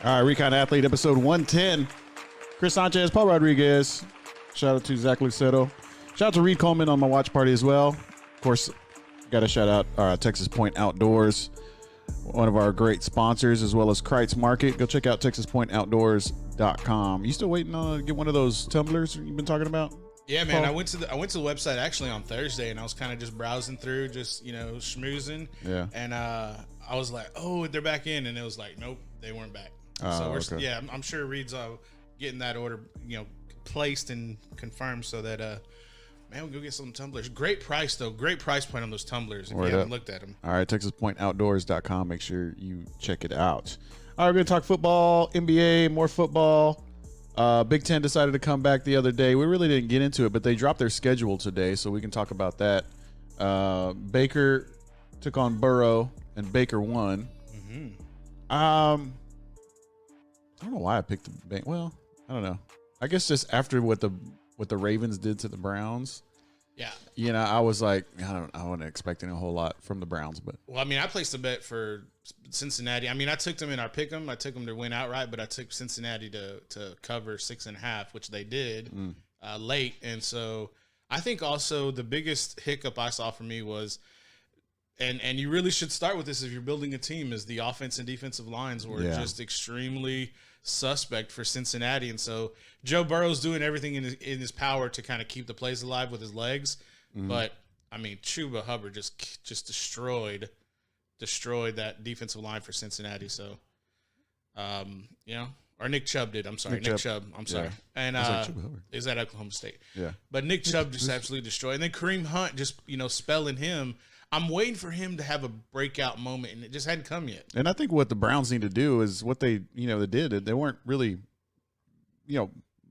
All right, Recon Athlete, episode 110. Chris Sanchez, Paul Rodriguez. Shout out to Zach Luceto. Shout out to Reed Coleman on my watch party as well. Of course, got to shout out Texas Point Outdoors, one of our great sponsors, as well as Kreitz Market. Go check out TexasPointOutdoors.com. You still waiting to get one of those tumblers you've been talking about? Yeah, man. I went to the website actually on Thursday, and I was kind of just browsing through, just schmoozing. Yeah. And I was like, oh, they're back in, and it was like, nope, they weren't back. So okay. yeah, I'm sure Reed's getting that order, placed and confirmed, so that man, we'll go get some tumblers. Great price though, great price point on those tumblers. If you haven't looked at them. All right, TexasPointOutdoors.com. Make sure you check it out. All right, we're gonna talk football, NBA, more football. Big Ten decided to come back the other day. We really didn't get into it, but they dropped their schedule today, so we can talk about that. Baker took on Burrow, and Baker won. Mm-hmm. I don't know why I picked the bank. Well, I don't know. I guess just after what the Ravens did to the Browns. Yeah. I was like, I wasn't expecting a whole lot from the Browns, but I placed a bet for Cincinnati. I took them in our pick'em. I took them to win outright, but I took Cincinnati to cover 6.5, which they did late. And so I think also the biggest hiccup I saw for me was, and you really should start with this if you're building a team, is the offense and defensive lines were just extremely suspect for Cincinnati. And so Joe Burrow's doing everything in his power to kind of keep the plays alive with his legs. Mm-hmm. But Chuba Hubbard just destroyed that defensive line for Cincinnati. So, or Nick Chubb did. I'm sorry. Nick Chubb. I'm sorry. Yeah. And is at Oklahoma State. Yeah. But Nick Chubb just absolutely destroyed. And then Kareem Hunt just, spelling him. I'm waiting for him to have a breakout moment, and it just hadn't come yet. And I think what the Browns need to do is what they did. They weren't really,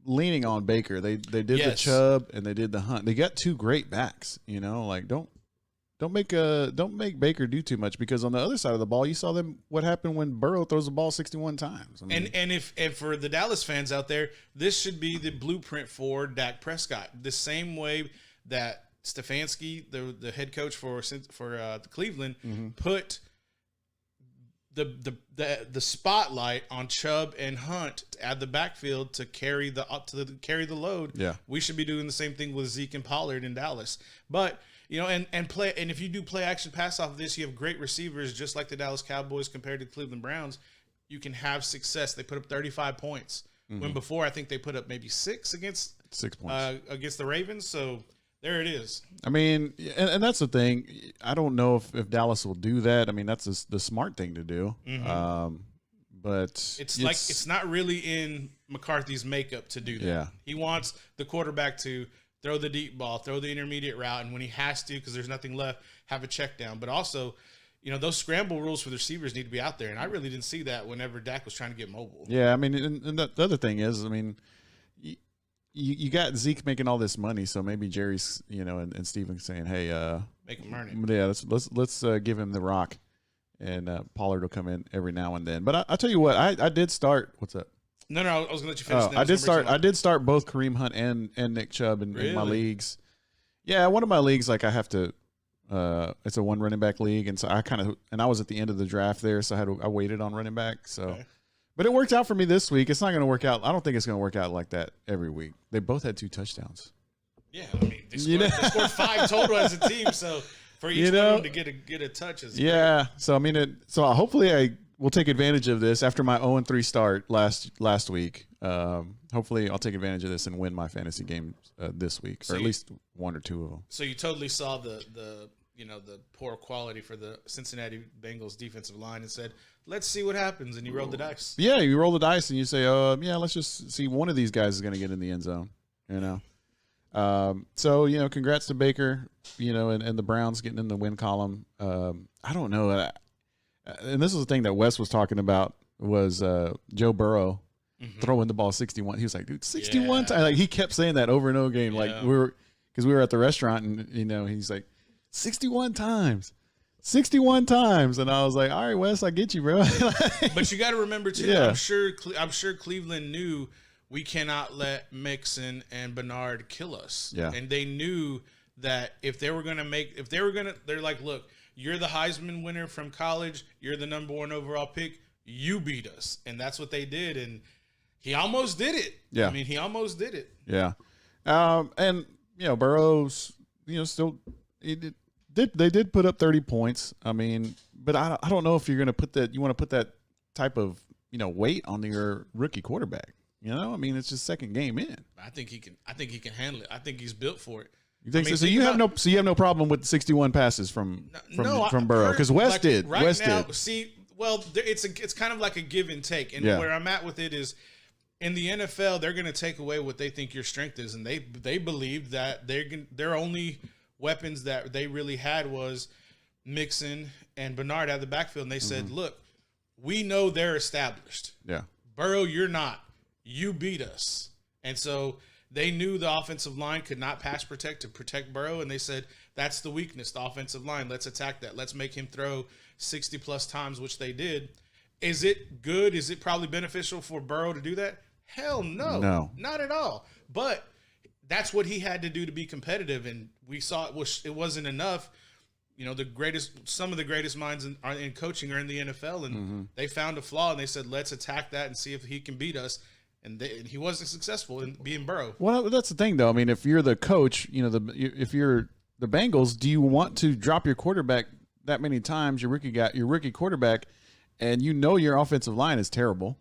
leaning on Baker. They did the Chubb and they did the Hunt. They got two great backs. Don't make Baker do too much, because on the other side of the ball, you saw what happened when Burrow throws the ball 61 times. And for the Dallas fans out there, this should be the blueprint for Dak Prescott. The same way that Stefanski, the head coach for Cleveland, put the spotlight on Chubb and Hunt at the backfield to carry the load. Yeah, we should be doing the same thing with Zeke and Pollard in Dallas. But and if you do play action pass off of this, you have great receivers, just like the Dallas Cowboys compared to the Cleveland Browns. You can have success. They put up 35 points when before I think they put up maybe 6 points against the Ravens. So there it is. And that's the thing. I don't know if Dallas will do that. That's the smart thing to do. Mm-hmm. But it's not really in McCarthy's makeup to do that. Yeah. He wants the quarterback to throw the deep ball, throw the intermediate route, and when he has to, because there's nothing left, have a check down. But also, those scramble rules for the receivers need to be out there. And I really didn't see that whenever Dak was trying to get mobile. Yeah, and the other thing is, you got Zeke making all this money, so maybe Jerry's, and Steven saying, "Hey, make him earn it." Yeah, let's give him the rock, and Pollard will come in every now and then. But I tell you what, I did start. What's up? No, I was gonna let you finish. I did start both Kareem Hunt and Nick Chubb in my leagues. Yeah, one of my leagues, like I have to. It's a one running back league, and so I was at the end of the draft there, so I waited on running back. So. Okay. But it worked out for me this week. It's not going to work out. I don't think it's going to work out like that every week. They both had 2 touchdowns. Yeah, they scored 5 total as a team. So for each one to get a touch is great. So hopefully I will take advantage of this after my 0-3 start last week. Hopefully I'll take advantage of this and win my fantasy game this week, or at least 1 or 2 of them. So you totally saw the poor quality for the Cincinnati Bengals defensive line and said, let's see what happens. And you rolled the dice. Yeah, you roll the dice and you say, let's just see one of these guys is going to get in the end zone, So, congrats to Baker, and the Browns getting in the win column. I don't know. And this is the thing that Wes was talking about was Joe Burrow throwing the ball 61. He was like, dude, 61 times. Like, he kept saying that over and over again. Yeah. Like, because we were at the restaurant and, he's like, 61 times. 61 times. And I was like, all right, Wes, I get you, bro. But you got to remember, too, I'm sure Cleveland knew we cannot let Mixon and Bernard kill us. Yeah. And they knew that they're like, look, you're the Heisman winner from college. You're the number 1 overall pick. you beat us. And that's what they did. And he almost did it. Yeah. I mean, he almost did it. Yeah. And, Burrow's, still they did put up 30 points. I mean, but I don't know if you're going to put that, you want to put that type of, weight on your rookie quarterback. I mean, it's just second game in. I think he can handle it. I think he's built for it. You think so? So you have no problem with 61 passes from Burrow, because West did. Right West now, did. see, well, it's kind of like a give and take, and where I'm at with it is, in the NFL, they're going to take away what they think your strength is, and they believe that their only weapons that they really had was Mixon and Bernard out of the backfield, and they said, look, we know they're established. Yeah, Burrow, you're not. You beat us, and so they knew the offensive line could not pass protect to protect Burrow, and they said, that's the weakness, the offensive line. Let's attack that. Let's make him throw 60-plus times, which they did. Is it good? Is it probably beneficial for Burrow to do that? Hell no. No. Not at all. But that's what he had to do to be competitive, and we saw it wasn't enough. Some of the greatest minds in coaching are in the NFL, and they found a flaw, and they said, let's attack that and see if he can beat us. And he wasn't successful in being Burrow. Well, that's the thing, though. I mean, if you're the coach, if you're the Bengals, do you want to drop your quarterback that many times, your rookie quarterback, and your offensive line is terrible?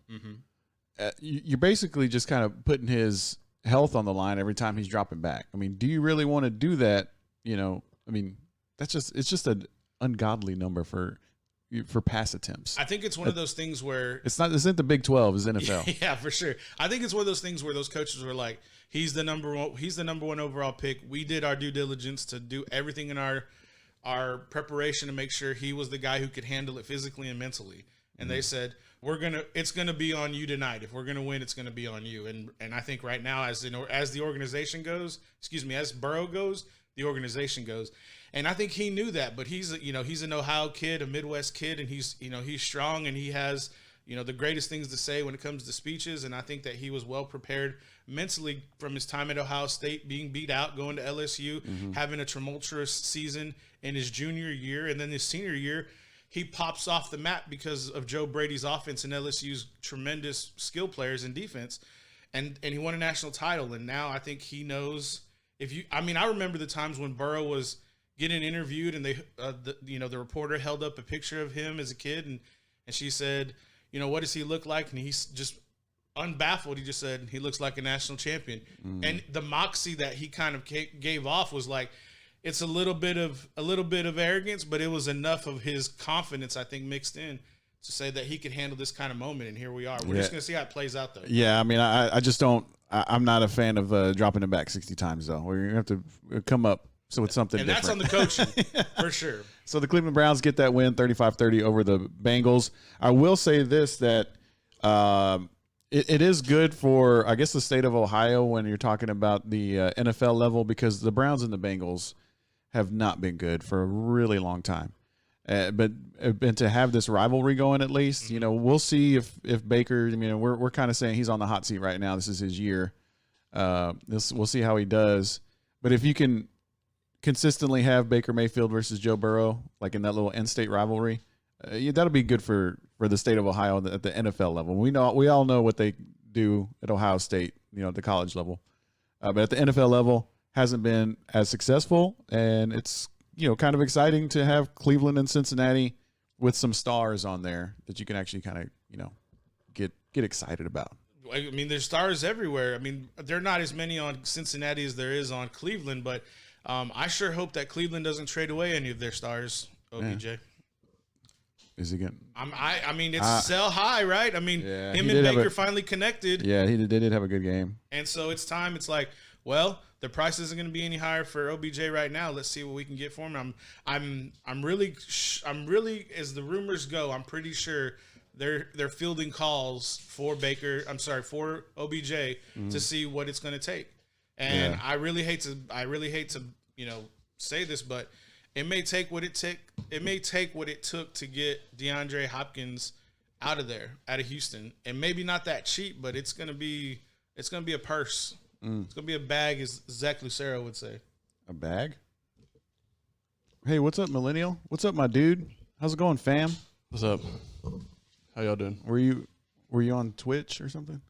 You're basically just kind of putting his health on the line every time he's dropping back. I mean, do you really want to do that? I mean, it's just an ungodly number for pass attempts. I think it's one of those things where it's not the Big 12, it's NFL. Yeah, for sure. I think it's one of those things where those coaches were like, he's the number one overall pick. We did our due diligence to do everything in our preparation to make sure he was the guy who could handle it physically and mentally. And they said, it's gonna be on you tonight. If we're gonna win, it's gonna be on you. And I think right now, as the organization goes, as Burrow goes, the organization goes. And I think he knew that, but he's an Ohio kid, a Midwest kid, and he's strong, and he has the greatest things to say when it comes to speeches. And I think that he was well prepared mentally from his time at Ohio State, being beat out, going to LSU, having a tumultuous season in his junior year, and then his senior year, he pops off the map because of Joe Brady's offense and LSU's tremendous skill players in defense, and he won a national title. And now I think he knows I remember the times when Burrow was getting interviewed, and the reporter held up a picture of him as a kid, and she said, what does he look like? And he's just unbaffled. He just said, he looks like a national champion. And the moxie that he kind of gave off was like, it's a little bit of arrogance, but it was enough of his confidence, I think, mixed in to say that he could handle this kind of moment. And here we are. We're just going to see how it plays out, though. Yeah, I mean, I just don't. I'm not a fan of dropping it back 60 times, though. We're going to have to come up with something different. And that's on the coaching, for sure. So the Cleveland Browns get that win, 35-30 over the Bengals. I will say this, that it is good for, I guess, the state of Ohio when you're talking about the NFL level, because the Browns and the Bengals have not been good for a really long time. But to have this rivalry going, at least, we'll see if Baker, we're kind of saying he's on the hot seat right now. This is his year. We'll see how he does. But if you can consistently have Baker Mayfield versus Joe Burrow, like in that little in-state rivalry, that'll be good for the state of Ohio at the NFL level. We all know what they do at Ohio State, at the college level. But at the NFL level, hasn't been as successful, and it's kind of exciting to have Cleveland and Cincinnati with some stars on there that you can actually kind of get excited about. I mean, there's stars everywhere. I mean, there are not as many on Cincinnati as there is on Cleveland, but I sure hope that Cleveland doesn't trade away any of their stars. OBJ. Yeah. Is he getting? I mean, it's sell high, right? I mean, yeah, him and Baker finally connected. Yeah, they did have a good game. And so it's time. It's like, well, the price isn't going to be any higher for OBJ right now. Let's see what we can get for him. I'm really, as the rumors go, I'm pretty sure they're fielding calls for for OBJ to see what it's going to take. And I really hate to say this, but it may take what it took to get DeAndre Hopkins out of Houston, and maybe not that cheap, but it's gonna be a purse. It's gonna be a bag, as Zach Lucero would say. A bag? Hey, what's up, Millennial? What's up, my dude? How's it going, fam? What's up? How y'all doing? Were you on Twitch or something?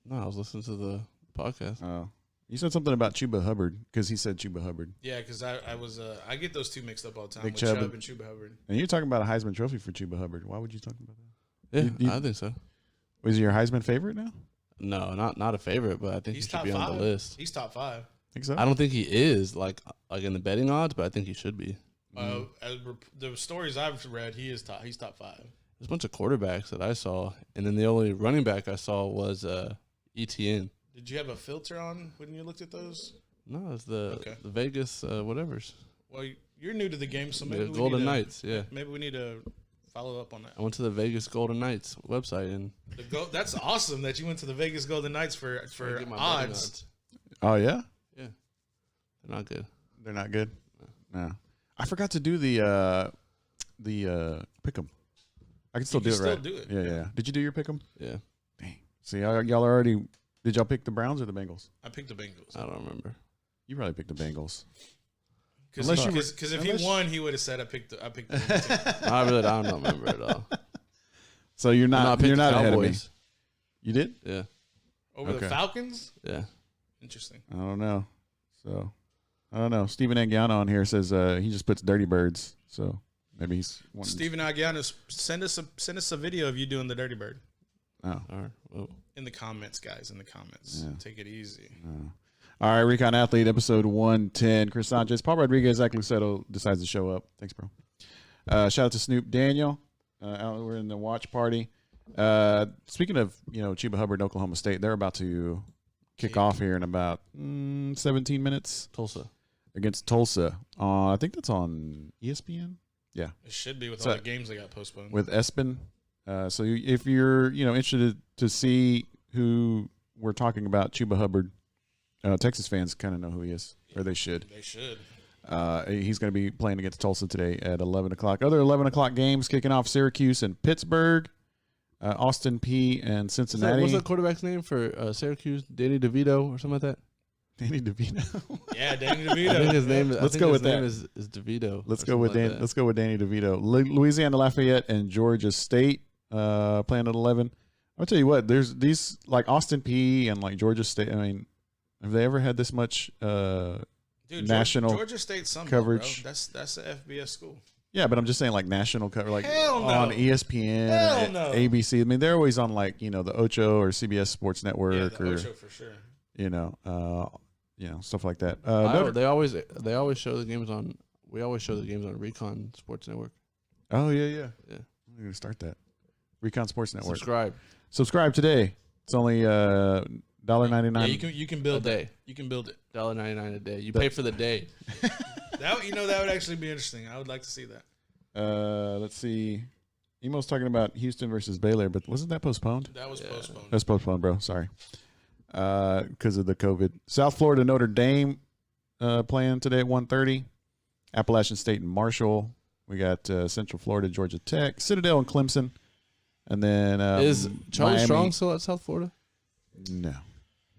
No, I was listening to the podcast. Oh, you said something about Chuba Hubbard because he said Chuba Hubbard, Yeah, because I get those two mixed up all the time Big with Chubb Chubb and Chuba Hubbard. and you're talking about a Heisman Trophy for Chuba Hubbard. Why would you talk about that? Yeah, I think so. Was he your Heisman favorite now? No, not a favorite, but I think He's he should top be five. on the list. He's top 5. Think so? I don't think he is like in the betting odds, but I think he should be. The stories I've read, he's top 5. There's a bunch of quarterbacks that I saw, and then the only running back I saw was ETN. Did you have a filter on when you looked at those? No, it's the Okay. Vegas whatever's. Well, you're new to the game, so maybe The we Golden need to, Knights, yeah. Maybe we need to follow up on that. I went to the Vegas Golden Knights website and That's awesome that you went to the Vegas Golden Knights for get my betting odds. Oh yeah, Yeah, they're not good. they're not good. No, I forgot to do the pick 'em. I can still You do can it, right? still do it, Yeah, yeah. yeah. Did you do your pick 'em? Yeah, Dang. See, y'all already. Did y'all pick the Browns or the Bengals? I picked the Bengals. I don't remember. You probably picked the Bengals. Because Unless if he won, he would have said I picked the Bengals too. I don't remember at all. So you're No, I not picked you're the not ahead of me. Cowboys. You did? Yeah, Over Okay. the Falcons? yeah. Interesting. I don't know. So I don't know. Steven Angiano on here says he just puts Dirty Birds. So maybe he's wanting Steven Aguianos, send us a video of you doing the Dirty Bird Oh. All right. Well, in the comments, guys. In the comments, Yeah. take it easy. All right, Recon Athlete, episode 110. Chris Sanchez, Paul Rodriguez, Zach Lucetto decides to show up. Thanks, bro. Shout out to Snoop Daniel. We're in the watch party. Speaking of, Chuba Hubbard, Oklahoma State, they're about to kick off here in about 17 minutes Tulsa. against Tulsa. I think that's on ESPN. Yeah, It should be with So- all the games that got postponed. with Espen. So if you're, interested to see who we're talking about, Chuba Hubbard, Texas fans kind of know who he is, or they should. They should. He's going to be playing against Tulsa today at 11 o'clock. Other 11 o'clock games kicking off: Syracuse and Pittsburgh, Austin P and Cincinnati. What's the quarterback's name for Syracuse? Danny DeVito or something like that? Danny DeVito. Yeah, Danny I think his DeVito. name. Let's go with his name that. is DeVito. Let's or go with something like Dan. that. Let's go with Danny DeVito. Louisiana Lafayette and Georgia State playing at 11. I'll tell you what. There's these like Austin P and like Georgia State. I mean, have they ever had this much? Dude, National Georgia State Sun Belt, coverage. bro. That's an FBS school. Yeah, but I'm just saying like national cover, like Hell no. on ESPN, Hell and no. ABC. I mean, they're always on like the Ocho or CBS Sports Network Yeah, the or Ocho for sure. Stuff like that. They always show the games on. We always show the games on Recon Sports Network. Oh yeah. Yeah. I'm gonna start that. Recon Sports Network. Subscribe. Today. It's only $1.99. Yeah, you can build A day. that. You can build it. $1.99 a day. You pay for the day. That would actually be interesting. I would like to see that. Let's see. Emo's talking about Houston versus Baylor, but wasn't that postponed? That was postponed. That's postponed, bro. Sorry. Because of the COVID. South Florida Notre Dame playing today at 1:30. Appalachian State and Marshall. We got Central Florida, Georgia Tech, Citadel and Clemson. And then Is Charlie Miami. Strong still at South Florida? No.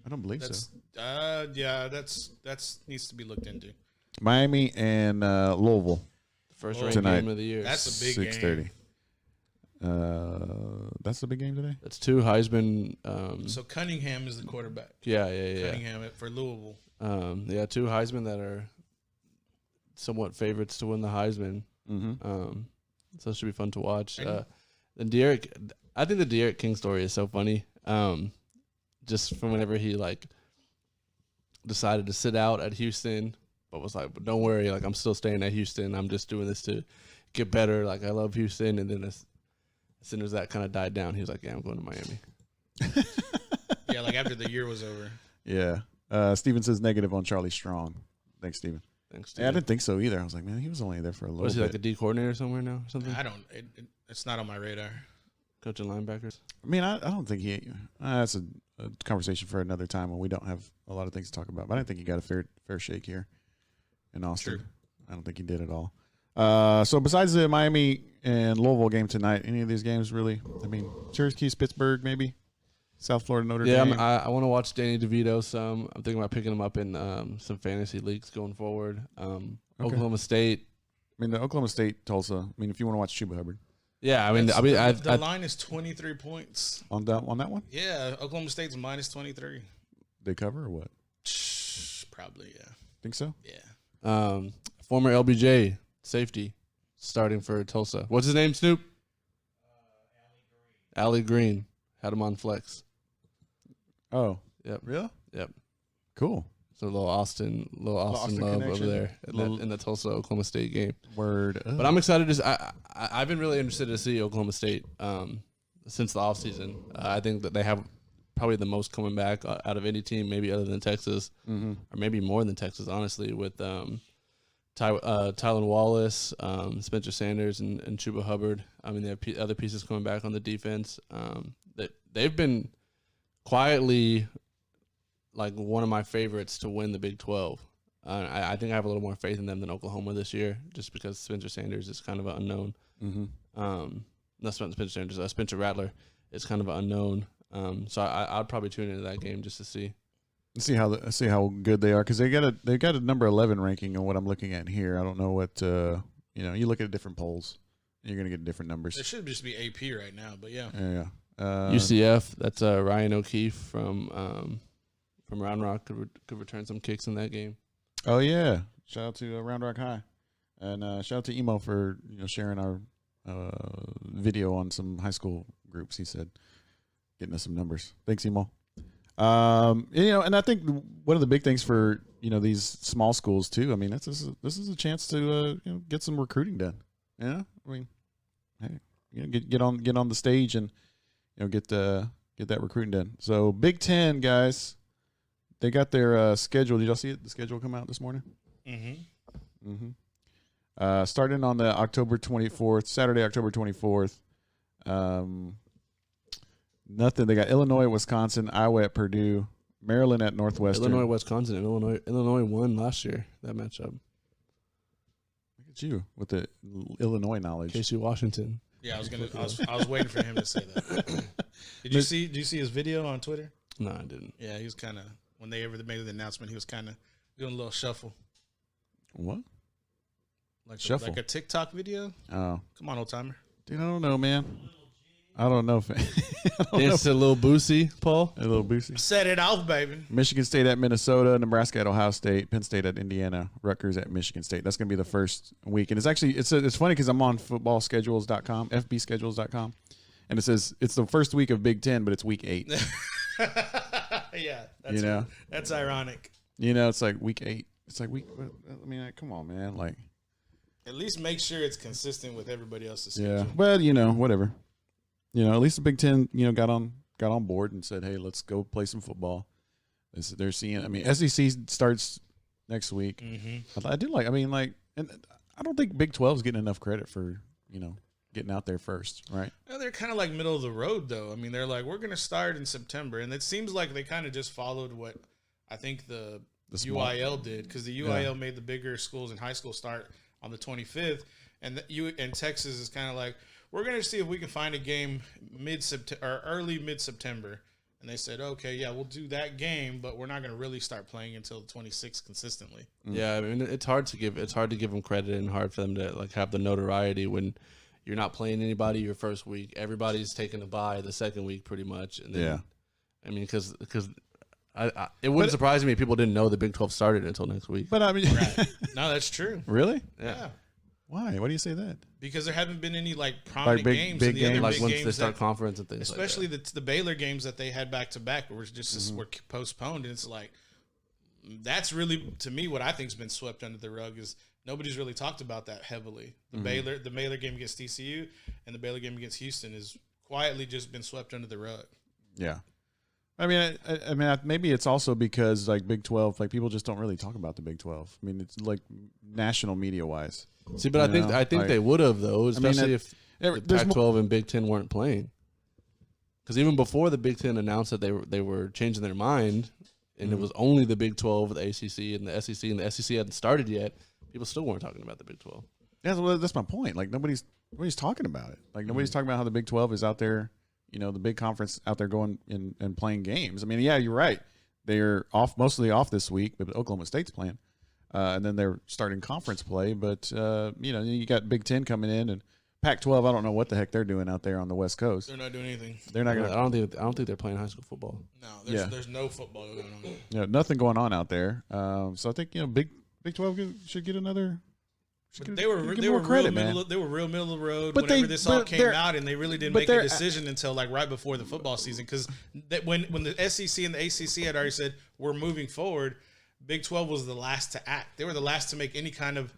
I don't believe That's so. that's needs to be looked into. Miami and Louisville. First Oh, ranked tonight. game of the year. That's a big 6:30. That's the big game today? That's two Heisman. So Cunningham is the quarterback. Yeah. Cunningham for Louisville. Two Heisman that are somewhat favorites to win the Heisman. Mm-hmm. So it should be fun to watch. And- I think the De'Aaron King story is so funny. Just from whenever he decided to sit out at Houston, but was like, "But don't worry, I'm still staying at Houston. I'm just doing this to get better. I love Houston." And then as soon as that kind of died down, he was like, "Yeah, I'm going to Miami." Yeah, after the year was over. Yeah. Steven says negative on Charlie Strong. Thanks, Steven. Thanks. Yeah, I didn't think so either. I was like, man, he was only there for a little Was he bit. a D coordinator somewhere now or something? I don't. It's not on my radar. Coaching linebackers. I mean, I don't think he. That's a conversation for another time when we don't have a lot of things to talk about. But I think he got a fair shake here in Austin. True. I don't think he did at all. So besides the Miami and Louisville game tonight, any of these games really? I mean, Syracuse, Pittsburgh, maybe South Florida, Notre Dame. Yeah, I want to watch Danny DeVito some. I'm thinking about picking him up in some fantasy leagues going forward. Oklahoma State. I mean, the Oklahoma State, Tulsa. I mean, if you want to watch Chuba Hubbard. Yeah, I mean, the line is 23 points on that one. Yeah, Oklahoma State's minus 23. They cover or what? Probably, yeah. Think so? Yeah. Former LBJ safety starting for Tulsa. What's his name, Snoop? Allie Green. Had him on flex. Oh, Yep. really? Yep. Cool. So a little Austin love connection. over there in the Tulsa Oklahoma State game. Word. But I'm excited to. I've been really interested to see Oklahoma State since the offseason. I think that they have probably the most coming back out of any team, maybe other than Texas, or maybe more than Texas, honestly, with Tylan Wallace, Spencer Sanders, and Chuba Hubbard. I mean, they have other pieces coming back on the defense. That they've been quietly like one of my favorites to win the Big 12. I think I have a little more faith in them than Oklahoma this year, just because Spencer Sanders is kind of an unknown. Not Spencer Sanders, Spencer Rattler is kind of an unknown. So I'd probably tune into that game just to see. See how good they are, because they got a number 11 ranking on what I'm looking at here. I don't know what you look at different polls, you're gonna get different numbers. It should just be AP right now, but yeah. Yeah. UCF. That's Ryan O'Keefe from Round Rock could return some kicks in that game. Oh yeah! Shout out to Round Rock High, and shout out to Emo for sharing our video on some high school groups. He said, getting us some numbers. Thanks, Emo. And I think one of the big things for these small schools too. I mean, this is a chance to get some recruiting done. Yeah, I mean, hey, get on the stage and get that recruiting done. So Big Ten guys, they got their schedule. Did y'all see it? The schedule come out this morning. Starting on the October 24th, Saturday, October 24th. Nothing. They got Illinois, Wisconsin, Iowa at Purdue, Maryland at Northwestern. Illinois, Wisconsin, and Illinois won last year, that matchup. Look at you with the Illinois knowledge. KC Washington. Yeah, I was waiting for him to say that. Did you see his video on Twitter? No, I didn't. Yeah, he was kind of, when they ever made the announcement, he was kind of doing a little shuffle. What? Like shuffle? Like a TikTok video? Oh. Come on, old timer. Dude, I don't know, man. I don't know. It's a little Boosie, Paul. A little Boosie. Set it off, baby. Michigan State at Minnesota, Nebraska at Ohio State, Penn State at Indiana, Rutgers at Michigan State. That's going to be the first week. And it's actually, it's funny because I'm on footballschedules.com, fbschedules.com. And it says it's the first week of Big Ten, but it's week 8. Yeah. That's ironic. It's like week 8. It's like come on, man. Like, at least make sure it's consistent with everybody else's schedule. Yeah. Well, whatever. At least the Big Ten, got on board and said, hey, let's go play some football. They're seeing, SEC starts next week. Mm-hmm. I do and I don't think Big 12 is getting enough credit for, getting out there first, right? Well, they're kind of like middle of the road, though. They're like, we're going to start in September. And it seems like they kind of just followed what I think the UIL did, because the UIL made the bigger schools in high school start on the 25th. And Texas is kind of like, we're going to see if we can find a game early mid-September. And they said, okay, yeah, we'll do that game, but we're not going to really start playing until the 26th consistently. Yeah, it's hard to give them credit and hard for them to have the notoriety when you're not playing anybody your first week. Everybody's taking a bye the second week pretty much. And then, because it wouldn't surprise me if people didn't know the Big 12 started until next week. But right. No, that's true. Really? Yeah. Why? Why do you say that? Because there haven't been any prominent games. Big games. Like once they start conference and things especially like that. the Baylor games that they had back-to-back were just were postponed. And it's like, that's really, to me, what I think has been swept under the rug is nobody's really talked about that heavily. The Baylor game against TCU and the Baylor game against Houston has quietly just been swept under the rug. Yeah. Maybe it's also because Big 12, people just don't really talk about the Big 12. It's national media wise. See, but I think they would have though, especially if the Pac-12 and Big 10 weren't playing. Because even before the Big 10 announced that they were changing their mind, and it was only the Big 12, the ACC, and the SEC hadn't started yet, people still weren't talking about the Big 12. Yeah, well, that's my point. Nobody's talking about it. Nobody's talking about how the Big 12 is out there. The big conference out there going and playing games. Yeah, you're right. They're mostly off this week, but Oklahoma State's playing. And then they're starting conference play. But, you got Big Ten coming in and Pac-12, I don't know what the heck they're doing out there on the West Coast. They're not doing anything. They're not I going to. don't think they're playing high school football. No, Yeah. there's no football going on. Yeah, nothing going on out there. So I think Big 12 should get another. But they were more credit, man. They were real middle of the road But whenever this all came they're- out, and they really didn't but make a they're- decision until like right before the football season. Because when the SEC and the ACC had already said we're moving forward, Big 12 was the last to act. They were the last to make any kind of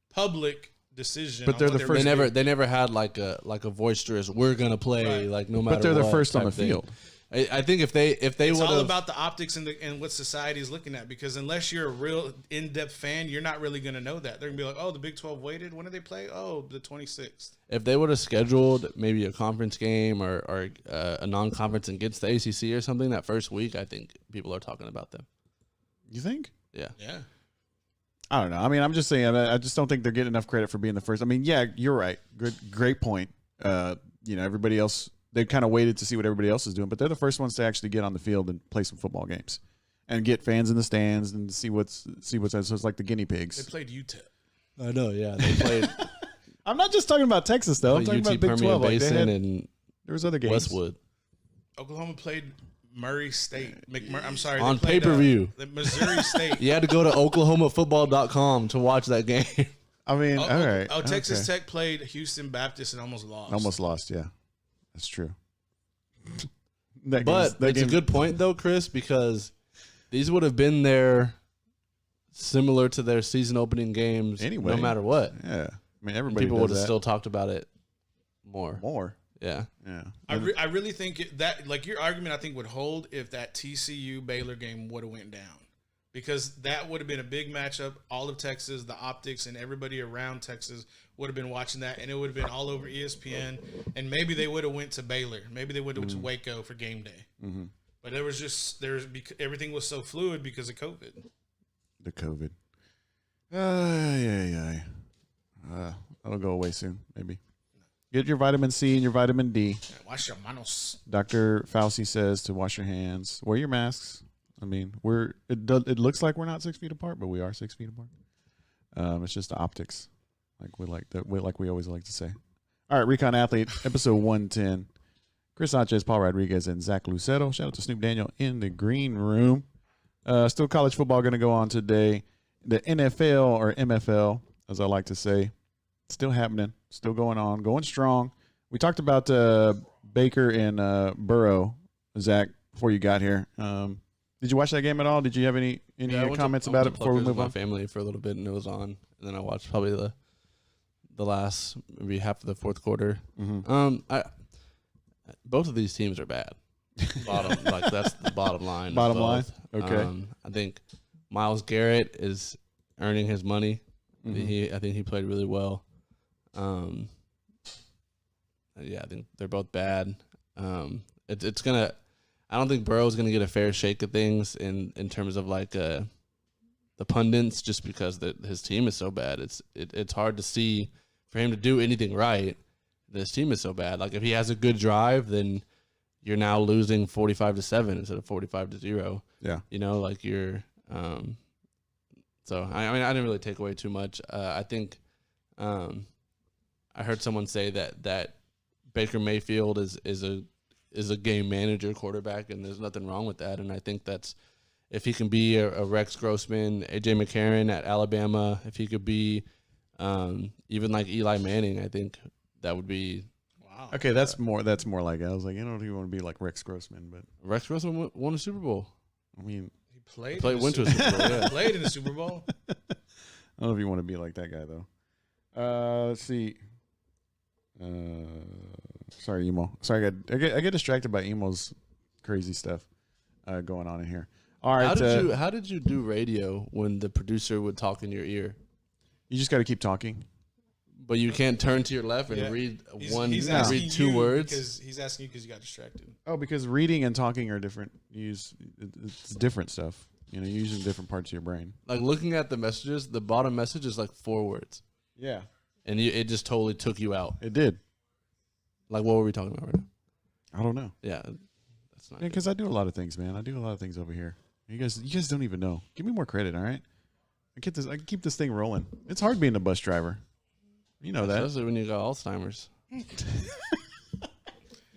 public decision. But they're on the what first- They never had like a boisterous "we're gonna play" Right. like no matter. But they're the what first on type the thing. field. I think if they It's would all have about the optics and what society is looking at. Because unless you're a real in-depth fan, you're not really going to know that. They're going to be like, oh, the Big 12 waited. When did they play? Oh, the 26th. if they would have scheduled maybe a conference game or a non-conference against the ACC or something that first week, I think people are talking about them. You think? Yeah. Yeah. I don't know. I mean, I'm just saying. I just don't think they're getting enough credit for being the first. I mean, yeah, you're right. Great point. Everybody else, they kind of waited to see what everybody else is doing, but they're the first ones to actually get on the field and play some football games and get fans in the stands and see what's. So it's like the guinea They pigs. played UTEP. I know. Yeah, they played I'm not just talking about Texas though. I'm talking UT about Big Permian 12. Like Basin and there was other games. Westwood Oklahoma played Murray State. I'm sorry. on they played, pay-per-view. the Missouri State. You had to go to OklahomaFootball.com to watch that game. I mean, all right. Texas okay. Tech played Houston Baptist and almost lost. Almost lost. Yeah, that's true. But it's a good point though, Chris, because these would have been there similar to their season opening games Anyway. no matter what. Yeah, I mean, And everybody people does would have that. still talked about it more. Yeah. Yeah. I really think that like your argument I think would hold if that TCU Baylor game would have went down, because that would have been a big matchup. All of Texas, the optics, and everybody around Texas would have been watching that, and it would have been all over ESPN. And maybe they would have went to Baylor, maybe they would have went to Waco for game day. Mm-hmm. But everything was so fluid because of COVID. The COVID. Yeah. That'll go away soon, maybe. Get your vitamin C and your vitamin D. Yeah, wash your manos. Dr. Fauci says to wash your hands, wear your masks. I mean, it looks like we're not 6 feet apart, but we are 6 feet apart. It's just the optics, like we always like to say. All right, Recon Athlete, episode 110. Chris Sanchez, Paul Rodriguez, and Zach Lucero. Shout out to Snoop Daniel in the green room. Still college football going to go on today. The NFL or MFL, as I like to say, still happening, still going on, going strong. We talked about Baker and Burrow, Zach, before you got here. Did you watch that game at all? Did you have any comments about it before we move on? My family for a little bit, and it was on. And then I watched probably the last maybe half of the fourth quarter. Mm-hmm. Both of these teams are bad. That's the bottom line. Bottom line? Okay. I think Myles Garrett is earning his money. Mm-hmm. I think he played really well. Yeah, I think they're both bad. It's gonna. I don't think Burrow's gonna get a fair shake of things in terms of like the pundits, just because his team is so bad. It's hard to see for him to do anything right. This team is so bad. Like if he has a good drive, then you're now losing 45-7 instead of 45-0. Yeah. You know, like you're. So I mean, I didn't really take away too much. I think I heard someone say that Baker Mayfield is a game manager quarterback, and there's nothing wrong with that. And I think that's if he can be a Rex Grossman, AJ McCarron at Alabama, if he could be even like Eli Manning, I think that would be. Wow. Okay, that's more like I was like, I don't know if you want to be like Rex Grossman, but Rex Grossman won a Super Bowl. I mean, Went to a Super Bowl. Yeah. Played in the Super Bowl. I don't know if you want to be like that guy though. Let's see. Sorry, Emo. Sorry, I get distracted by Emo's crazy stuff going on in here. All right. How did you do radio when the producer would talk in your ear? You just got to keep talking. But you can't turn to your left and read two words. Because he's asking you because you got distracted. Oh, because reading and talking are different. It's different stuff. You know, you're using different parts of your brain. Like looking at the messages, the bottom message is like 4 words. Yeah. And it just totally took you out. It did. Like, what were we talking about right now? I don't know. Yeah. That's not because I do a lot of things, man. I do a lot of things over here. You guys don't even know. Give me more credit, all right? I can keep this thing rolling. It's hard being a bus driver. You know that. Especially when you got Alzheimer's. You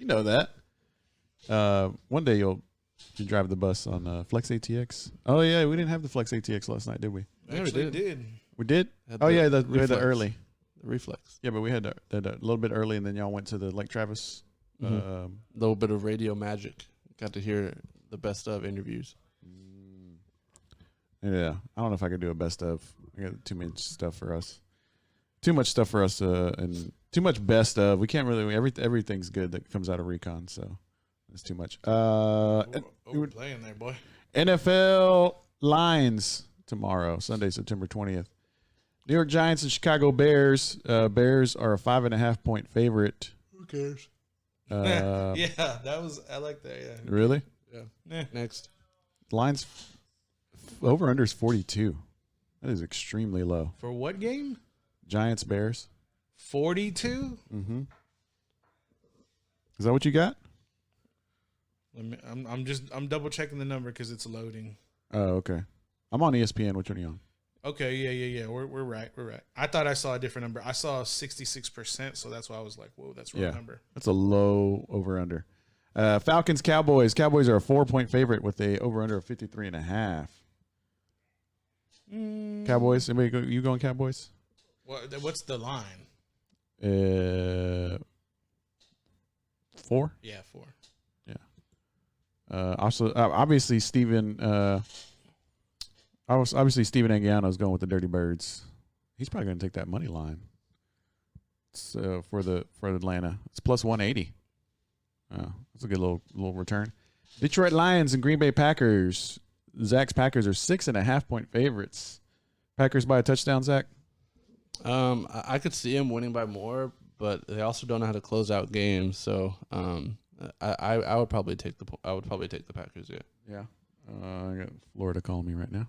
know that. One day you drive the bus on Flex ATX. Oh yeah, we didn't have the Flex ATX last night, did we? Actually, we did. We did. Had Oh the yeah, we had the reflex. early. The reflex. Yeah, but we had a little bit early, and then y'all went to the Lake Travis. A little bit of radio magic. Got to hear the best of interviews. Yeah, I don't know if I could do a best of. I got too much stuff for us. Too much stuff for us, and too much best of. We can't really. Everything's good that comes out of Recon, so it's too much. We're playing there, boy. NFL lines tomorrow, Sunday, September 20th. New York Giants and Chicago Bears. Bears are a 5.5 point favorite. Who cares? Yeah, that was. I like that. Yeah. Really? Yeah. Next. Lines over under is 42. That is extremely low. For what game? Giants Bears. 42. Mm-hmm. Is that what you got? I'm double checking the number because it's loading. Oh, okay. I'm on ESPN. Which one are you on? Okay, yeah. We're right. I thought I saw a different number. I saw 66%, so that's why I was like, "Whoa, that's a wrong number." That's a low over under. Falcons Cowboys. Cowboys are a 4-point favorite with a over under of 53.5. Cowboys. Anybody go? You going Cowboys? What's the line? 4. Yeah, 4. Also, obviously, Steven Angiano is going with the Dirty Birds. He's probably going to take that money line. So for Atlanta, it's plus 180. That's a good little return. Detroit Lions and Green Bay Packers. Zach's Packers are 6.5 point favorites. Packers by a touchdown, Zach. I could see him winning by more, but they also don't know how to close out games. So, I would probably take the Packers. Yeah. Yeah. I got Florida calling me right now.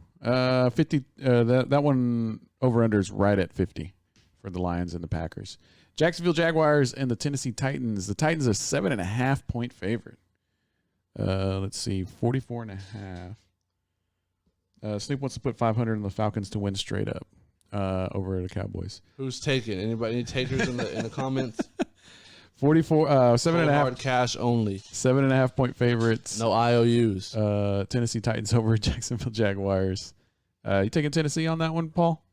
50. That one over under is right at 50 for the Lions and the Packers. Jacksonville Jaguars and the Tennessee Titans. The Titans are 7.5 point favorite. Let's see, 44.5. Snoop wants to put 500 on the Falcons to win straight up over the Cowboys. Who's taking? Anybody? Any takers in the comments? 44. 7.5 hard cash only. 7.5 point favorites. No IOUs. Tennessee Titans over Jacksonville Jaguars. You taking Tennessee on that one, Paul?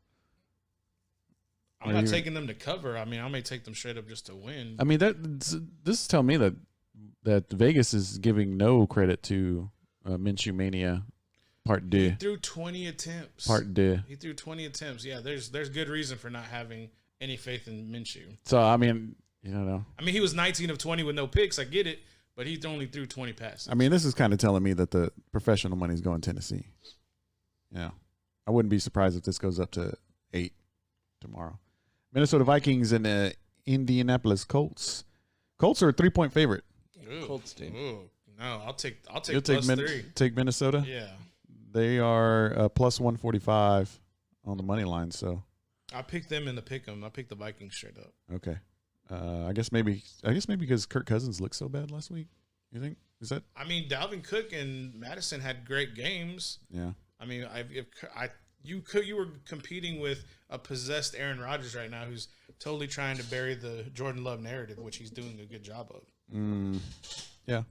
I'm not taking them to cover. I mean, I may take them straight up just to win. I mean, this is telling me that Vegas is giving no credit to Minshew Mania Part D. He threw 20 attempts. Part D. He threw 20 attempts. Yeah, there's good reason for not having any faith in Minshew. So, I mean, you don't know. I mean, he was 19 of 20 with no picks. I get it, but he only threw 20 passes. I mean, this is kind of telling me that the professional money is going Tennessee. Yeah. I wouldn't be surprised if this goes up to 8 tomorrow. Minnesota Vikings and the Indianapolis Colts. Colts are a 3-point favorite. Ooh, Colts team. Ooh, no, I'll take You'll plus 3. Take Minnesota? Yeah. They are plus 145 on the money line. So I picked them in the pick 'em. I picked the Vikings straight up. okay. I guess maybe because Kirk Cousins looked so bad last week. You think is that? I mean, Dalvin Cook and Madison had great games. Yeah. I mean, you were competing with a possessed Aaron Rodgers right now, who's totally trying to bury the Jordan Love narrative, which he's doing a good job of. Yeah.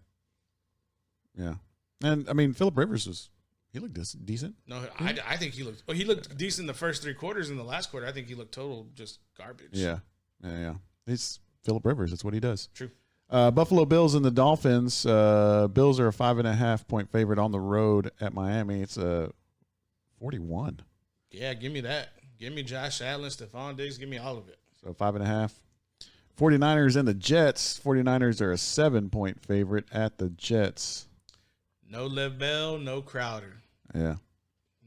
Yeah. And I mean, Phillip Rivers looked decent. No, I think he looked decent the first 3 quarters. In the last quarter, I think he looked total just garbage. Yeah. He's Phillip Rivers. That's what he does. True. Buffalo Bills and the Dolphins. Bills are a 5.5 point favorite on the road at Miami. It's 41. Yeah, give me that. Give me Josh Allen, Stephon Diggs. Give me all of it. So 5.5. 49ers and the Jets. 49ers are a 7-point favorite at the Jets. No Lev Bell, no Crowder. Yeah.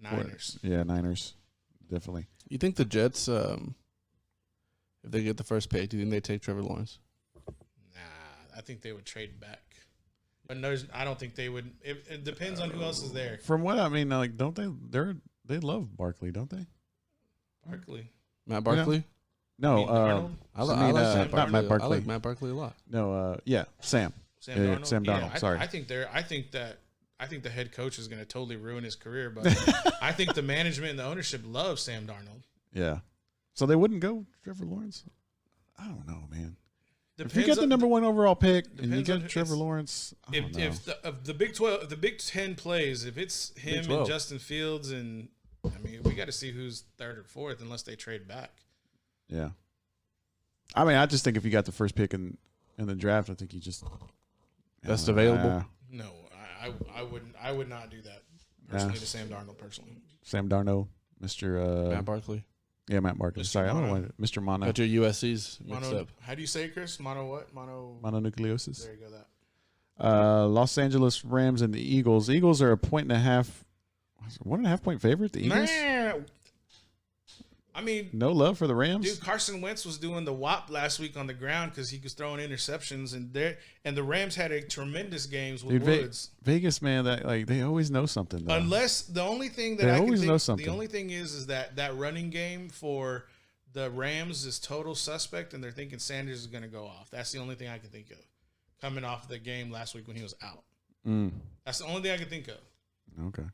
Niners. Yeah, Niners. Definitely. You think the Jets, if they get the first pick, do you think they take Trevor Lawrence? Nah, I think they would trade back. But I don't think they would. It depends on who else is there. From what I mean, like, don't they? They love Barkley, don't they? Barkley. Matt Barkley? No, Darnold? I like Matt not Barkley. Matt Barkley. I like Matt Barkley a lot. No, Sam. Sam Yeah, Darnold. Sam Darnold. Sorry. I think the head coach is going to totally ruin his career, but I think the management and the ownership love Sam Darnold. Yeah. So they wouldn't go Trevor Lawrence? I don't know, man. If you get the number 1 overall pick and you depends get on Trevor Lawrence, I don't know. If the Big 12, the Big 10 plays, if it's him and Justin Fields, and I mean, we got to see who's 3rd or 4th unless they trade back. Yeah. I mean, I just think if you got the first pick in the draft, I think you just best available. No, I would not do that personally to Sam Darnold personally. Sam Darnold, Mr. Matt Barkley. Yeah, Matt Barkley. Mr. Sorry, Mono. I don't know why. Mr. Mono. Got your USC's mixed up. How do you say it, Chris? Mononucleosis. There you go. That. Los Angeles Rams and the Eagles. Eagles are 1.5 point favorite. The Eagles. Man, I mean, No love for the Rams. dude, Carson Wentz was doing the WAP last week on the ground because he was throwing interceptions, and the Rams had a tremendous games with Woods. Vegas, man, that they always know something. Though. Unless the only thing that They I can always think, know something. the only thing is that running game for the Rams is total suspect, and they're thinking Sanders is going to go off. That's the only thing I can think of coming off the game last week when he was out. That's the only thing I can think of. Okay.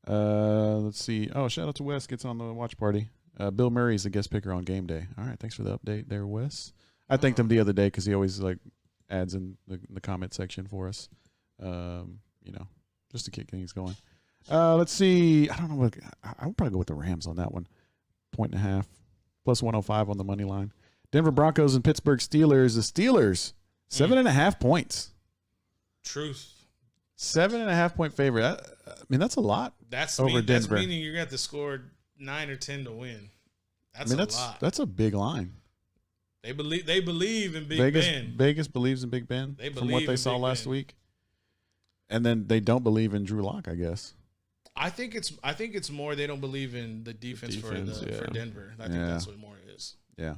Let's see. Oh, shout out to Wes. Gets on the watch party. Bill Murray's the guest picker on game day. All right, thanks for the update there, Wes. I thanked him the other day because he always adds in the comment section for us. Just to keep things going. Let's see. I don't know what. I would probably go with the Rams on that one. 1.5 plus 105 on the money line. Denver Broncos and Pittsburgh Steelers. The Steelers 7.5 points. Truth. 7.5 point favorite. I mean, that's a lot. That's over that's Denver. meaning you're going to have to score 9 or 10 to win. That's a lot. That's a big line. They believe in Big Vegas, Ben. Vegas believes in Big Ben They from what believe they in saw Big last Ben. week. And then they don't believe in Drew Lock, I guess. I think it's more they don't believe in the defense, for Denver. I think that's what more it is. Yeah.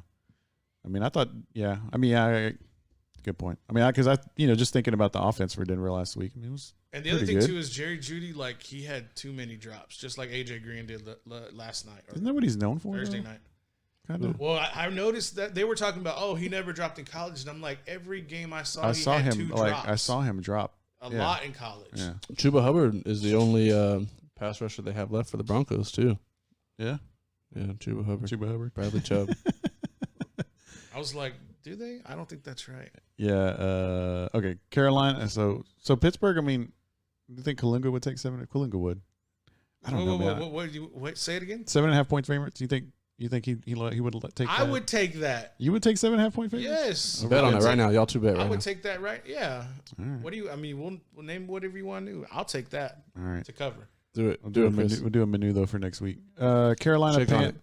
I mean, I thought, good point. I mean, because just thinking about the offense for Denver last week, I mean, it was And the other pretty thing, good. too, is Jerry Jeudy, he had too many drops, just like A.J. Green did last night. Or Isn't that what he's known for? Thursday night. Kind of. Well, I noticed that they were talking about, he never dropped in college. And I'm like, every game I saw, he had had him 2 drops. I saw him drop a lot in college. Yeah. Chuba Hubbard is the only pass rusher they have left for the Broncos too. Yeah. Yeah, Chuba Hubbard. Bradley Chubb. I was like, do they? I don't think that's right. Yeah. Okay. Carolina. So Pittsburgh. I mean, do you think Kalinga would take 7? Kalinga would. I don't know, man. What? Say it again. 7.5 point favorites. Do you think he would take? I that? would take that. You would take 7.5 point favorites? Yes. Bet on it right now. Y'all two bet right I now. would take that right. Yeah. All right. What do you? I mean, we'll name whatever you want to do. I'll take that All right. to cover. Do it. We'll Do do, it, Chris. we'll do a menu though for next week. Carolina Shake on it.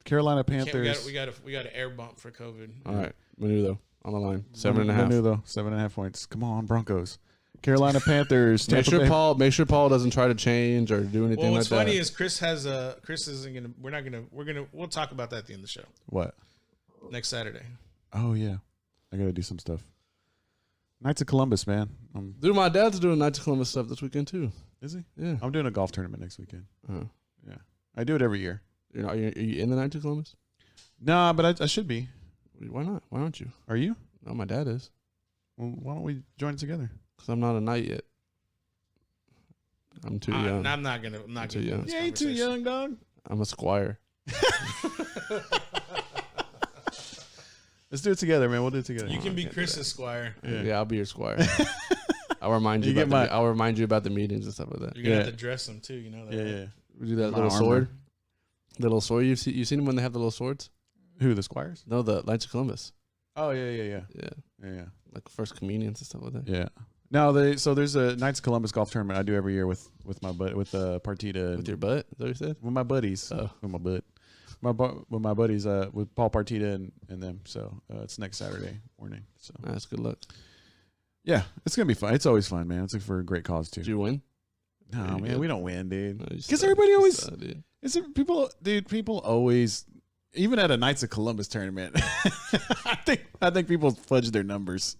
Carolina Can't- Panthers. We got an air bump for COVID. All right. Manu though on the line. 7.5. Menu though 7.5 points. Come on, Broncos. Carolina Panthers. Make Tampa sure Bay. Paul doesn't try to change or do anything Well, like what's that. funny is Chris isn't gonna. We'll talk about that at the end of the show What? next Saturday. Oh yeah, I gotta do some stuff. Knights of Columbus, man. Dude, my dad's doing Knights of Columbus stuff this weekend too. Is he? Yeah. I'm doing a golf tournament next weekend. Uh-huh. Yeah, I do it every year. Are you in the Knights of Columbus? Nah, but I should be. Why not? Why aren't you? Are you? No, my dad is. Well, why don't we join it together? Because I'm not a knight yet. I'm too young. I'm not gonna. I'm not Too gonna. young. This You ain't too conversation. young, dog. I'm a squire. Let's do it together, man. We'll do it together. You can be can't do Chris's squire. Yeah, I'll be your squire. I'll remind you. You get I'll remind you about the meetings and stuff like that. You're gonna Yeah. have to dress him too. You know that. Yeah, right? yeah. We do that My little armor. sword. The little sword. You've seen them when they have the little swords? Who, the Squires? No, the Knights of Columbus. Oh yeah. Yeah, like first communions and stuff like that. Yeah. No, there's a Knights of Columbus golf tournament I do every year with my Partita. With your butt? Is that what you said? With my buddies. Oh. With my butt. With my buddies, with Paul Partita and them. So it's next Saturday morning. So Nice. Good luck. yeah, it's gonna be fun. It's always fun, man. It's for a great cause too. Did you win? No, Very man, good. we don't win, dude. No, you Because suck. everybody You always suck, dude. people always, even at a Knights of Columbus tournament, I think people fudge their numbers.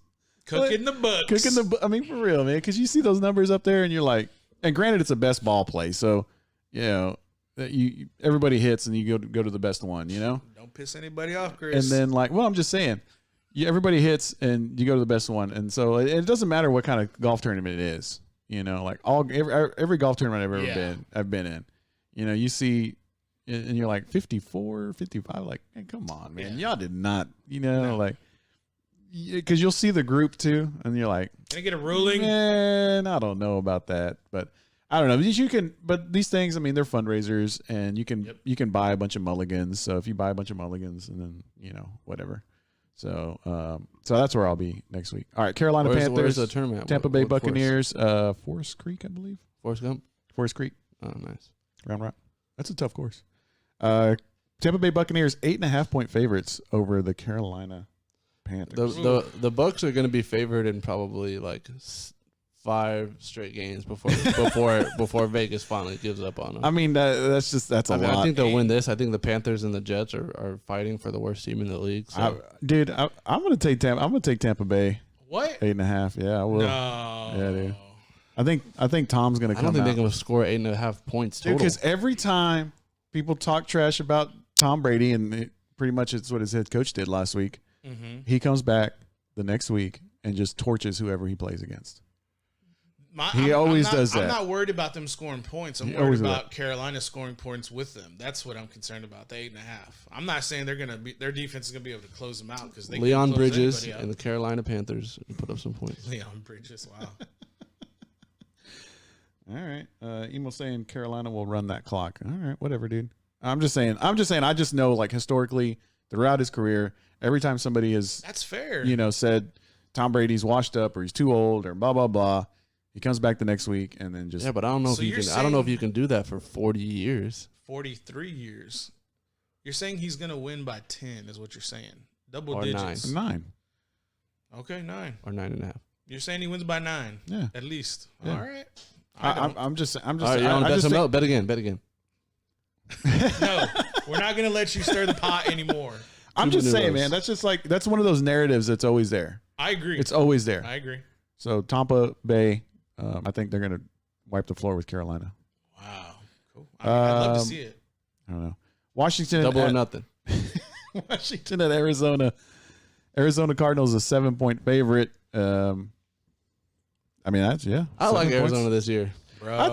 Cooking the books. I mean, for real, man, because you see those numbers up there and you're like, and granted, it's a best ball play, so you know that everybody hits and you go to the best one, you know. Don't piss anybody off, Chris. And then I'm just saying, everybody hits and you go to the best one, and so it doesn't matter what kind of golf tournament it is, you know. Like every golf tournament I've been in, you know, you see, and you're like 54, 55, like, man, come on, man, y'all did not, you know, like. because you'll see the group too, and you're like, can I get a ruling? Man, I don't know about that, but I don't know. You can, but these things, I mean, they're fundraisers, and you can buy a bunch of mulligans. So if you buy a bunch of mulligans, and then whatever. So so that's where I'll be next week. All right, Carolina Panthers. Where's the tournament? Tampa Bay Buccaneers. Forest Creek, I believe. Forrest Gump. Forest Creek. Oh, nice. Round Rock. That's a tough course. Tampa Bay Buccaneers 8.5-point favorites over the Carolina Panthers. The Bucs are going to be favored in probably like 5 straight games before Vegas finally gives up on them. I mean, that's a lot. I think they'll win this. I think the Panthers and the Jets are fighting for the worst team in the league. So. I'm going to take Tampa. I'm going to take Tampa Bay. What? 8.5. Yeah, I will. No. Yeah, dude. I think Tom's going to come out. I don't think they're going to score 8.5 points total. Because every time people talk trash about Tom Brady, and pretty much it's what his head coach did last week, he comes back the next week and just torches whoever he plays against. He always does that. I'm not worried about them scoring points. I'm worried about Carolina scoring points with them. That's what I'm concerned about. The 8.5. I'm not saying their defense is gonna be able to close them out because they Leon can close Bridges anybody out. and the Carolina Panthers put up some points. Leon Bridges, wow. All right, Emo saying Carolina will run that clock. All right, whatever, dude. I'm just saying. I just know, like, historically throughout his career, every time somebody has that's fair. Said Tom Brady's washed up or he's too old or blah blah blah. He comes back the next week and then just but I don't know I don't know if you can do that for 40 years. 43 years. You're saying he's gonna win by 10, is what you're saying? Double or digits. 9. Okay, 9 or 9.5. You're saying he wins by 9? Yeah, at least. Yeah. All right. I'm just. All right, you want to bet some out? Bet again. No, we're not gonna let you stir the pot anymore. I'm just saying, man. That's just like that's one of those narratives that's always there. I agree. It's always there. I agree. So Tampa Bay, I think they're going to wipe the floor with Carolina. Wow, cool. I mean, I'd love to see it. I don't know. Washington double or nothing. Washington at Arizona. Arizona Cardinals a 7-point favorite. I mean, I like Arizona this year. Bro. I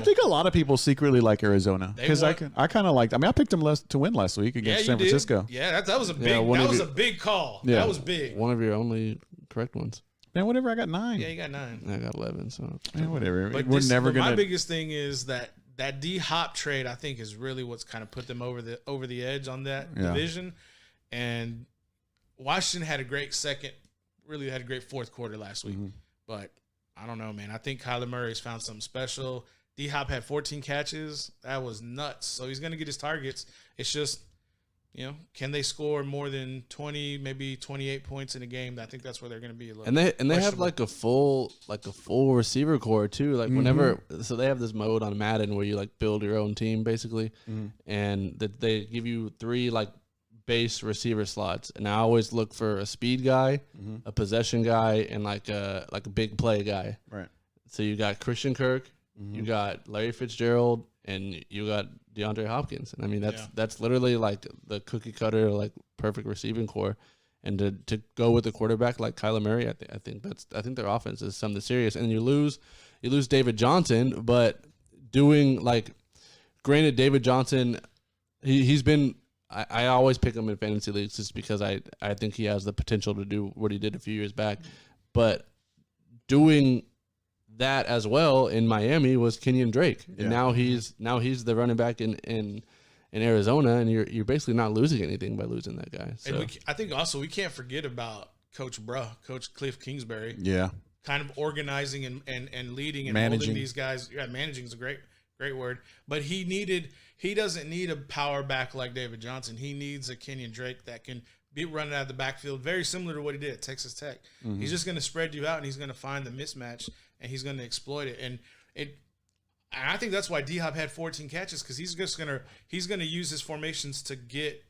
think a lot of people secretly like Arizona because I kind of liked. I mean, I picked them to win last week against San Francisco. Yeah, that was a big. That was a big call. Yeah. That was big. One of your only correct ones. Man, whatever. I got 9. Yeah, you got 9. I got 11. So whatever. But we're never gonna. My biggest thing is that D-Hop trade. I think is really what's kind of put them over the edge on that division. And Washington had a great really had a great fourth quarter last week, but. I don't know, man. I think Kyler Murray's found something special. D-Hop had 14 catches. That was nuts. So he's going to get his targets. It's just, can they score more than 20, maybe 28 points in a game? I think that's where they're going to be a little. And they have like a full receiver core too. Like whenever, so they have this mode on Madden where you like build your own team basically, and that they give you 3 like base receiver slots, and I always look for a speed guy, a possession guy, and like a big play guy. Right. So you got Christian Kirk, you got Larry Fitzgerald, and you got DeAndre Hopkins. And I mean that's literally like the cookie cutter, like perfect receiving core. And to go with a quarterback like Kyler Murray, I think their offense is something serious. And you lose David Johnson, but doing like, granted, David Johnson, he's been. I always pick him in fantasy leagues just because I think he has the potential to do what he did a few years back. But doing that as well in Miami was Kenyon Drake. And now he's the running back in Arizona, and you're basically not losing anything by losing that guy. So. And I think also we can't forget about Coach Cliff Kingsbury. Yeah. Kind of organizing and leading and managing holding these guys. Yeah, managing is a great word. But he doesn't need a power back like David Johnson. He needs a Kenyon Drake that can be running out of the backfield, very similar to what he did at Texas Tech. He's just going to spread you out, and he's going to find the mismatch, and he's going to exploit it. And I think that's why D-Hop had 14 catches, because he's going to use his formations to get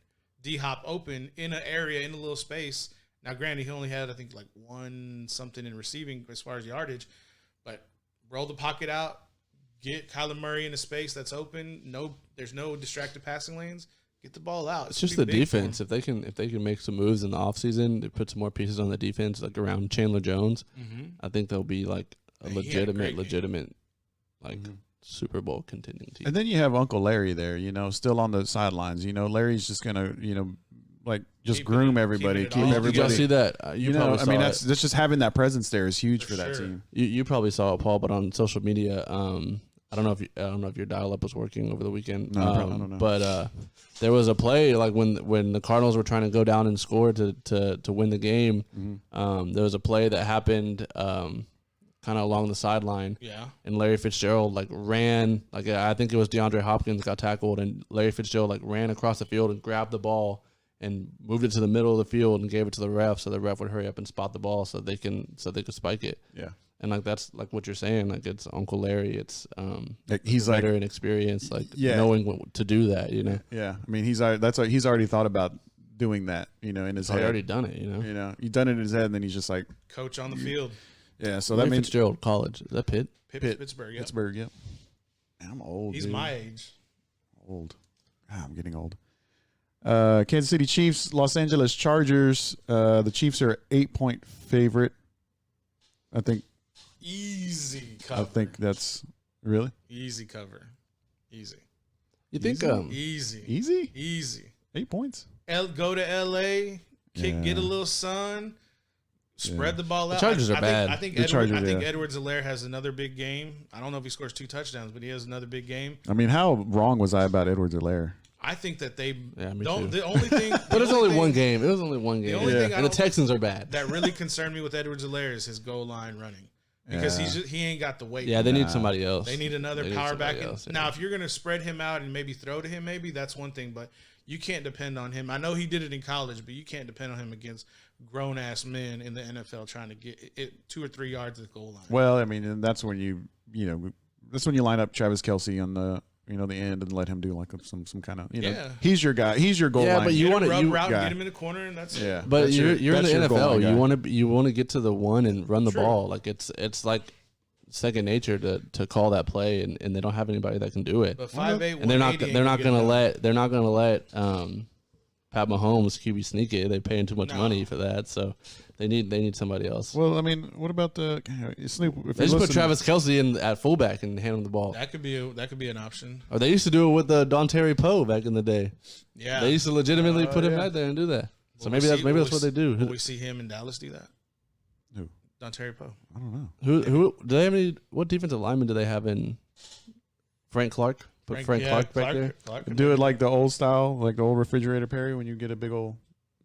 D-Hop open in an area, in a little space. Now, granted, he only had, I think, like 1 something in receiving as far as yardage, but roll the pocket out, get Kyler Murray in a space that's open. There's no distracted passing lanes. Get the ball out. It's just the defense. If they can make some moves in the offseason, they put some more pieces on the defense, like around Chandler Jones, I think they'll be like a legitimate like Super Bowl contending team. And then you have Uncle Larry there, still on the sidelines. Larry's just gonna, like just Keep groom it- everybody, keep it keep all. Did everybody. y'all see that? You You know, probably I saw mean, it. that's just having that presence there is huge for that sure. team. You probably saw it, Paul, but on social media, I don't know if your dial-up was working over the weekend. No, I don't know. But there was a play like when the Cardinals were trying to go down and score to win the game. Mm-hmm. There was a play that happened kind of along the sideline. Yeah. And Larry Fitzgerald like ran, like I think it was DeAndre Hopkins got tackled, and Larry Fitzgerald like ran across the field and grabbed the ball and moved it to the middle of the field and gave it to the ref, so the ref would hurry up and spot the ball so they could spike it. Yeah. And like that's like what you're saying, like it's Uncle Larry, it's Like, he's like, veteran experience, like Yeah. knowing what to do that, you know. yeah. I mean, he's already thought about doing that, you know, in his He's head. already done it, you know. You know, he's done it in his head, and then he's just like, Coach on the field. yeah. So Larry that means Fitzgerald, college, is that Pitt? Pittsburgh. Yep. Pittsburgh. Yep. Man, I'm old. He's dude. my age. Old. I'm getting old. Kansas City Chiefs, Los Angeles Chargers. The Chiefs are 8-point favorite. I think Easy cover. that's really Easy cover. Easy. You think Easy. easy. Easy. 8 points. Go to L.A. Yeah. Get a little sun. Spread the ball out. Chargers are I bad. Think The Chargers, I think yeah. Edwards-Helaire has another big game. I don't know if he scores 2 touchdowns, but he has another big game. I mean, how wrong was I about Edwards-Helaire? I think that they Yeah, me don't. too. The only thing, But it's only one game. It was only one game. only thing I and the don't- Texans are bad. that really concerned me with Edwards-Helaire is his goal line running because he ain't got the weight. Yeah, they need somebody else. They need another They need power somebody back. else, yeah. Now, if you're going to spread him out and maybe throw to him, maybe that's one thing, but you can't depend on him. I know he did it in college, but you can't depend on him against grown-ass men in the NFL trying to get it 2 or 3 yards at the goal line. Well, I mean, and that's when that's when you line up Travis Kelce on the the end and let him do like some kind of Yeah. he's your guy. He's your goal Yeah, line. but you Get a wanna- rub you- route and guy. get him in the corner, and that's it. yeah. But that's you're in the that's your goal NFL. line guy. You want to get to the one and run the True. ball. Like it's like second nature to call that play, and they don't have anybody that can do it. But 5'8", And they're not 180 they're not ain't gonna gonna let Pat Mahomes QB sneak it. They're paying too much No. money for that, so they need somebody else. Well, I mean, what about the Snoop? If They you just put listen- Travis Kelce in at fullback and hand him the ball. That could be an option. Or they used to do it with Don Terry Poe back in the day. Yeah. They used to legitimately put him yeah. right there and do that. So Will maybe we that's see- maybe will that's what we they do. Will we see him in Dallas do that? Who? Don Terry Poe. I don't know. Who do they have any? What defensive lineman do they have in? Frank Clark. Put Frank Clark back there. Clark Do it like the old style, like the old refrigerator Perry, when you get a big old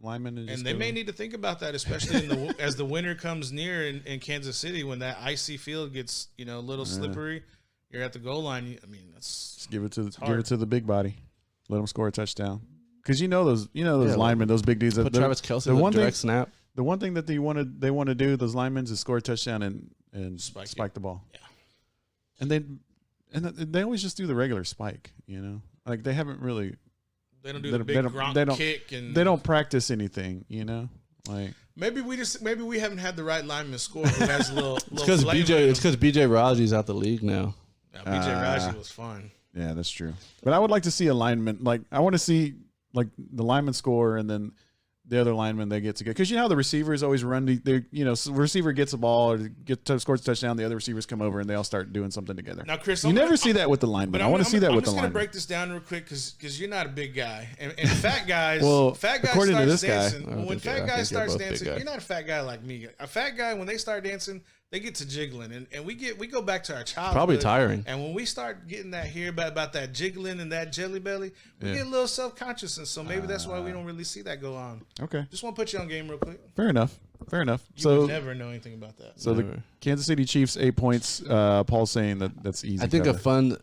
lineman. And, And just they go- may need to think about that, especially as the winter comes near in Kansas City, when that icy field gets a little slippery. You're at the goal line. I mean, that's just give it hard. to the big body. Let him score a touchdown. Because those linemen, those big dudes. Put Travis Kelce in the direct snap. The one thing that they want to do, those linemen, is score a touchdown and spike the ball. Yeah. And they always just do the regular spike, Like they haven't really they don't do they the big don't- Gronk they don't- kick, and they don't practice anything, Like maybe we haven't had the right lineman score who has a little. It's because BJ Raji's out the league now. BJ Raji was fun. yeah, that's true. But I would like to see a lineman, like I want to see like the lineman score and then the other lineman they get together, because how the receivers always run. Receiver gets the ball or scores a touchdown. The other receivers come over and they all start doing something together. Now, Chris, you never see that with the lineman. I want to see that with the I'm just lineman. gonna break this down real quick because you're not a big guy, and fat guys. Well, fat guys according to starts this guy, dancing. When I fat think guy you're starts both big dancing, guys. you're not a fat guy like me. A fat guy, when they start dancing, they get to jiggling, and we go back to our childhood. Probably tiring. And when we start getting that here about that jiggling and that jelly belly, we get a little self conscious, and so maybe that's why we don't really see that go on. Okay, Just want to put you on game real quick. fair enough. You would never know anything about that. So the Never. Kansas City Chiefs 8 points. Paul's saying that's easy. I think a cover. fun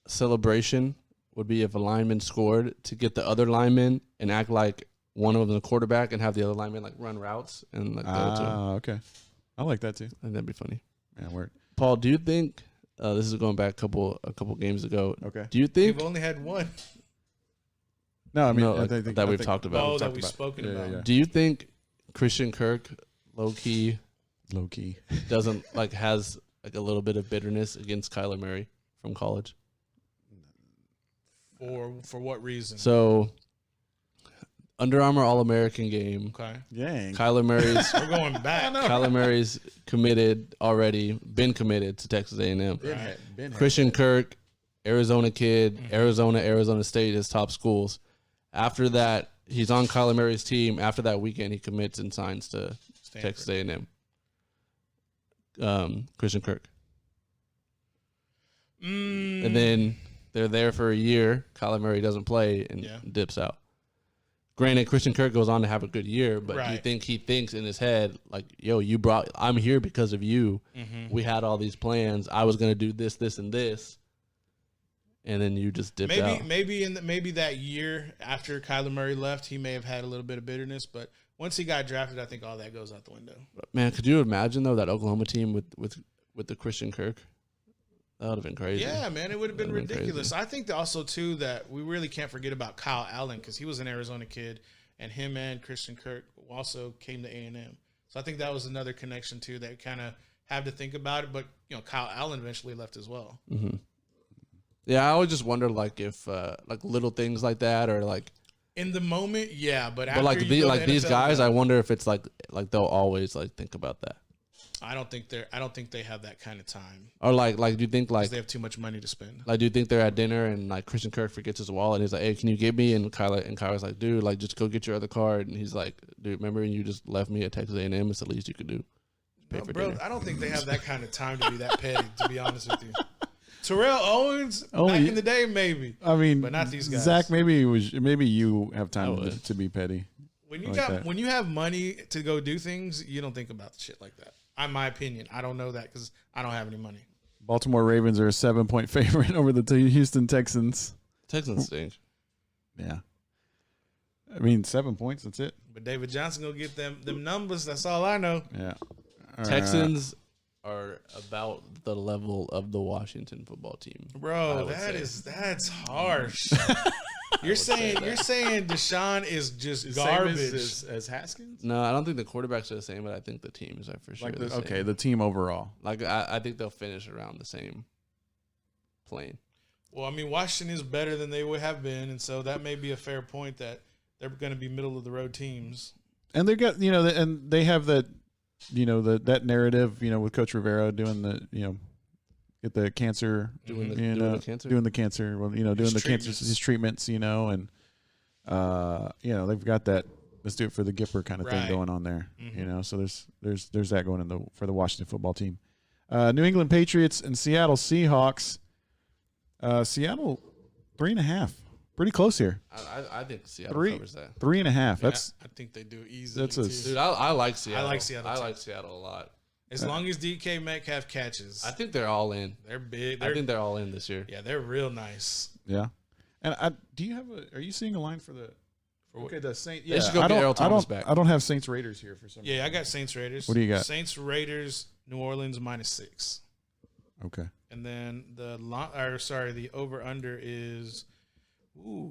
celebration would be if a lineman scored to get the other lineman and act like one of them is a quarterback and have the other lineman like run routes and like go to him. Okay, I like that too. I think that'd be funny. Yeah, word. Paul, do you think this is going back a couple games ago? Okay. Do you think We've only had one. No, I mean No, I like, think that we've talked about? Oh, that we've spoken about. Yeah. Do you think Christian Kirk low key Low key. doesn't like has like a little bit of bitterness against Kyler Murray from college? For what reason? So Under Armour All-American game. Okay. Yang. Kyler Murray's We're going back. Kyler Murray's been committed to Texas A&M. Right. Christian Kirk, Arizona kid, Arizona State, his top schools. After that he's on Kyler Murray's team. After that weekend, he commits and signs to Texas A&M. Christian Kirk. And then they're there for a year. Kyler Murray doesn't play and dips out. Granted, Christian Kirk goes on to have a good year, but do you think he thinks in his head, like, yo, I'm here because of you. Mm-hmm. We had all these plans. I was going to do this, this, and this. And then you just dipped out. Maybe that year after Kyler Murray left, he may have had a little bit of bitterness, but once he got drafted, I think all that goes out the window. Man, could you imagine, though, that Oklahoma team with the Christian Kirk? That would have been crazy. Yeah, man, it would have been ridiculous. I think also, too, that we really can't forget about Kyle Allen because he was an Arizona kid, and him and Christian Kirk also came to A&M. So I think that was another connection, too, that kind of have to think about it. But, Kyle Allen eventually left as well. Mm-hmm. Yeah, I always just wonder, like, if, like, little things like that or, like. In the moment, yeah, but after like these guys, I wonder if it's, like they'll always, like, think about that. I don't think they have that kind of time. Or like do you think like they have too much money to spend? Like, do you think they're at dinner and like Christian Kirk forgets his wallet and he's like, "Hey, can you get me?" And Kyler's like, "Dude, like just go get your other card." And he's like, "Dude, remember you just left me at Texas A&M? It's the least you could do." Pay for dinner. I don't think they have that kind of time to be that petty. To be honest with you, Terrell Owens back in the day, maybe. I mean, but not these guys. Zach, maybe you have time to be petty. When you have money to go do things, you don't think about shit like that. In my opinion, I don't know that because I don't have any money. Baltimore Ravens are a 7-point favorite over the Houston Texans. Texans stink. Yeah. I mean, 7 points, that's it. But David Johnson gonna get them numbers. That's all I know. Yeah. Texans are about the level of the Washington football team. Bro, that's harsh. You're saying Deshaun is just garbage as Haskins? No, I don't think the quarterbacks are the same, but I think the teams are for sure the same. Okay, the team overall. Like I think they'll finish around the same plane. Well, I mean, Washington is better than they would have been, and so that may be a fair point that they're going to be middle of the road teams. And they got and they have that that narrative with Coach Rivera doing the get the cancer, doing the cancer. Well, doing the cancer, his treatments, and they've got that. Let's do it for the Gipper kind of thing going on there, So there's that going for the Washington football team. New England Patriots and Seattle Seahawks. Seattle 3.5, pretty close here. I think Seattle covers that 3.5. That's I think they do easily. Dude, I like Seattle. I like Seattle. I like Seattle a lot. As long as DK Metcalf catches. I think they're all in. They're big. I think they're all in this year. Yeah, they're real nice. Yeah. And are you seeing a line for the Saints? Yeah, they should go get Earl Thomas back. I don't have Saints Raiders here for some reason. Yeah, I got Saints Raiders. What do you got? Saints Raiders, New Orleans -6. Okay. And then the over under is 49.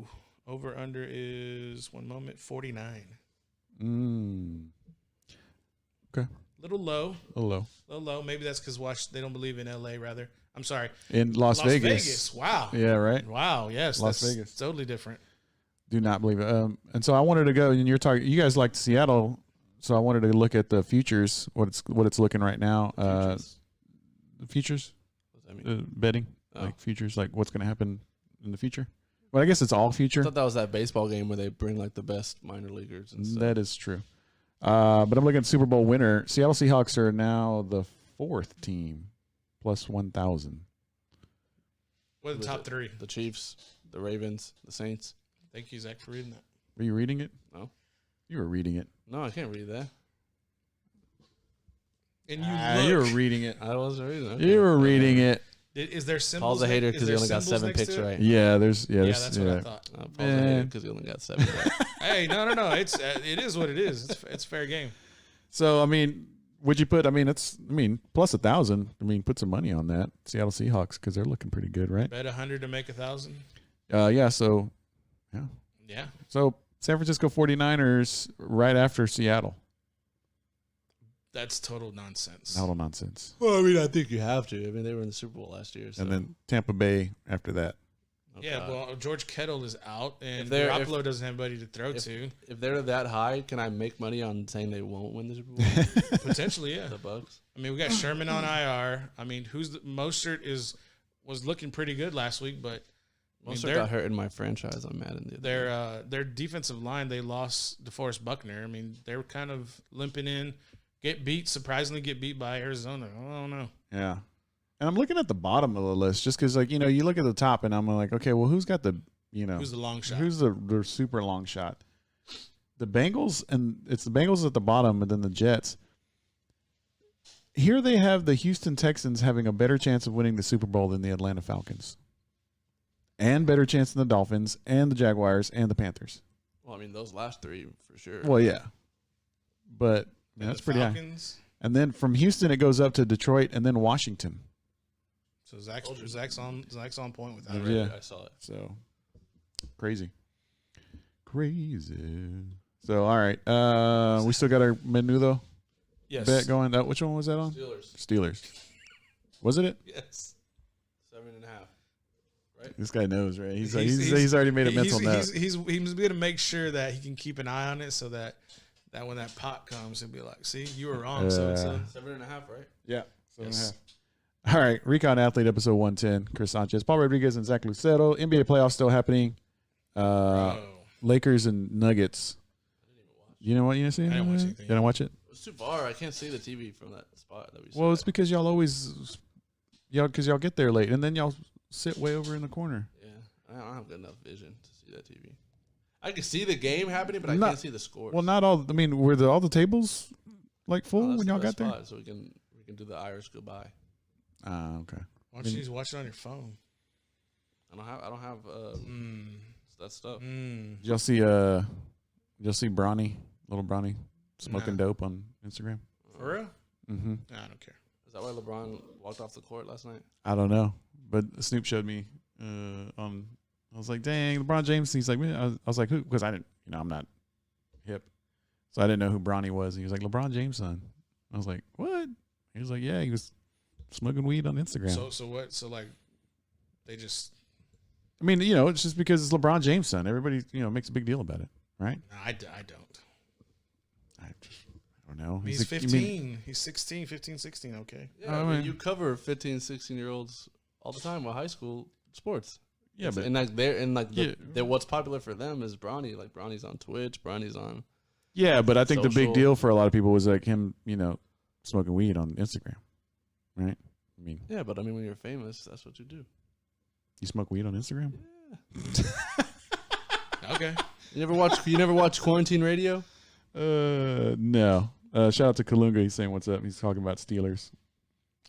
Okay. Little low. A little low. Maybe that's because they don't believe in LA, rather. I'm sorry. In Las Vegas. Wow. Yeah, right? Wow, yes. Las Vegas. Totally different. Do not believe it. And so I wanted to go, and you guys liked Seattle, so I wanted to look at the futures, what it's looking right now. The futures? What does that mean? Betting. Like futures, like what's going to happen in the future. Well, I guess it's all future. I thought that was that baseball game where they bring like the best minor leaguers and stuff. That is true. But I'm looking at Super Bowl winner. Seattle Seahawks are now the 4th team, plus 1,000. What are the top 3? The Chiefs, the Ravens, the Saints. Thank you, Zach, for reading that. Were you reading it? No. You were reading it. No, I can't read that. And you were reading it. I wasn't reading it. You were reading it. Is there symbols? Paul's a hater because he only got 7 picks right. Yeah, that's what I thought. Paul's a hater because he only got 7 right. Hey, no. It is what it is. It's fair game. So, I mean, would you put, plus 1,000. Put some money on that. Seattle Seahawks, because they're looking pretty good, right? Bet 100 to make 1,000. Yeah, so, yeah. Yeah. So, San Francisco 49ers right after Seattle. That's total nonsense. Total nonsense. Well, I think you have to. They were in the Super Bowl last year. So. And then Tampa Bay after that. Well, George Kittle is out, and Garoppolo doesn't have anybody to throw to. If they're that high, can I make money on saying they won't win the Super Bowl? Potentially, yeah. The Bucs. We got Sherman on IR. Mostert was looking pretty good last week, but Most got hurt in my franchise on Madden. Their defensive line, they lost DeForest Buckner. I mean, they were kind of limping in, surprisingly get beat by Arizona. I don't know. Yeah. And I'm looking at the bottom of the list just because, like, you know, you look at the top and I'm like, okay, well, who's got the, you know. Who's the long shot? Who's the super long shot? The Bengals, and it's the Bengals at the bottom and then the Jets. Here they have the Houston Texans having a better chance of winning the Super Bowl than the Atlanta Falcons. And better chance than the Dolphins and the Jaguars and the Panthers. Well, I mean, those last three for sure. Well, yeah. But that's pretty Falcons. High. And then from Houston, it goes up to Detroit and then Washington. So Zach's on point with that. Yeah. I saw it. So, crazy. So, all right. We still got our Menudo bet going. Which one was that on? Steelers. Was it? Yes. 7.5. Right. This guy knows, right? He's already made a mental note. He's going to make sure that he can keep an eye on it so that when that pot comes, he'll be like, "See, you were wrong." So it's 7.5, right? Yeah, 7.5. All right, Recon Athlete, episode 110. Chris Sanchez, Paul Rodriguez, and Zach Lucero. NBA playoffs still happening. Lakers and Nuggets. You know what? You didn't watch anything. You didn't watch it? It's too far. I can't see the TV from that spot that we saw. Well, it's because y'all get there late, and then y'all sit way over in the corner. Yeah, I don't have good enough vision to see that TV. I can see the game happening, but I can't see the scores. Well, not all. I mean, were all the tables like full when y'all got there? So we can do the Irish goodbye. Okay. Why don't you just watch it on your phone? I don't have that stuff. Did y'all see Bronny, little Bronny, smoking dope on Instagram? For real? Mm-hmm. Nah, I don't care. Is that why LeBron walked off the court last night? I don't know, but Snoop showed me on. I was like, dang, LeBron James. He's like, I was like, who? Because I didn't, I'm not hip, so I didn't know who Bronny was. He was like, LeBron James' son. I was like, what? He was like, yeah, he was smoking weed on Instagram. So what? So like, they just. I mean, it's just because it's LeBron James' son. Everybody, makes a big deal about it, right? No, I don't. I don't know. He's 15. He's 16, 15, 16. Okay. Yeah, I mean, you cover 15, 16-year-olds all the time with high school sports. Yeah, but what's popular for them is Bronny. Like Bronny's on Twitch. Bronny's on. Yeah, but I think the big deal for a lot of people was like him, smoking weed on Instagram, right? I mean. Yeah, but I mean, when you're famous, that's what you do. You smoke weed on Instagram? Yeah. Okay. You never watch Quarantine Radio? No. Shout out to Kalunga. He's saying what's up. He's talking about Steelers.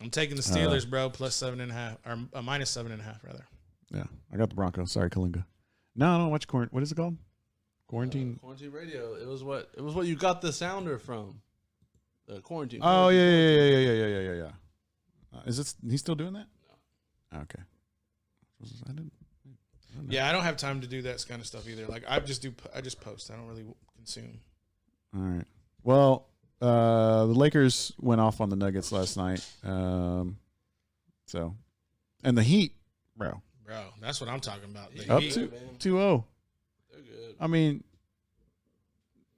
I'm taking the Steelers, bro. Plus 7.5 or minus 7.5 rather. Yeah, I got the Broncos. Sorry, Kalunga. No, I don't watch What is it called? Quarantine. Quarantine Radio. It was what you got the sounder from. The quarantine. Oh yeah. Is it? He's still doing that? No. Okay. I don't know. Yeah, I don't have time to do that kind of stuff either. Like I just post. I don't really consume. All right. Well, the Lakers went off on the Nuggets last night. And the Heat, bro. Bro, that's what I'm talking about. The Up Heat. to 2-0. They're good. I mean,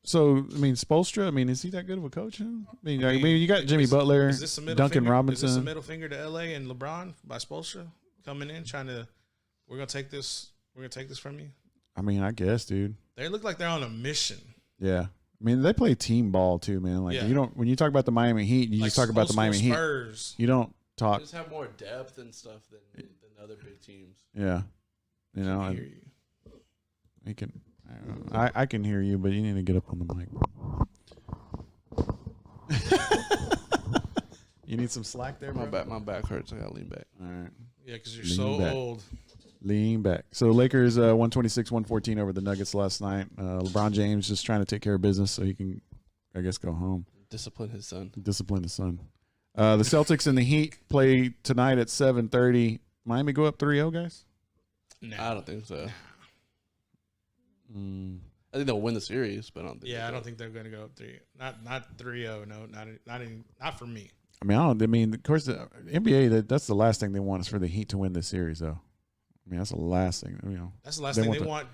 Spoelstra, is he that good of a coach? Huh? I mean, you got Jimmy Butler, Duncan Robinson. Is this a middle finger to LA and LeBron by Spoelstra coming in we're going to take this from you? I mean, I guess, dude. They look like they're on a mission. Yeah. I mean, they play team ball too, man. Like when you talk about the Miami Heat, you just talk about the Miami Spurs. Heat. You don't talk. They just have more depth and stuff than other big teams. Yeah. I hear you. I can hear you, but you need to get up on the mic. You need some slack there, bro? My back hurts. I gotta lean back. All right. Yeah, because you're so old. Lean back. So Lakers 126-114 over the Nuggets last night. LeBron James just trying to take care of business so he can, I guess, go home. Discipline his son. The Celtics and the Heat play tonight at 7:30. Miami go up 3-0, guys? No. I don't think so. I think they'll win the series, but I don't think. Yeah, I don't think they're going to go up 3. Not 3-0. No, not for me. Of course, the NBA. That's the last thing they want is for the Heat to win this series, though. That's the last thing. That's the last thing they want.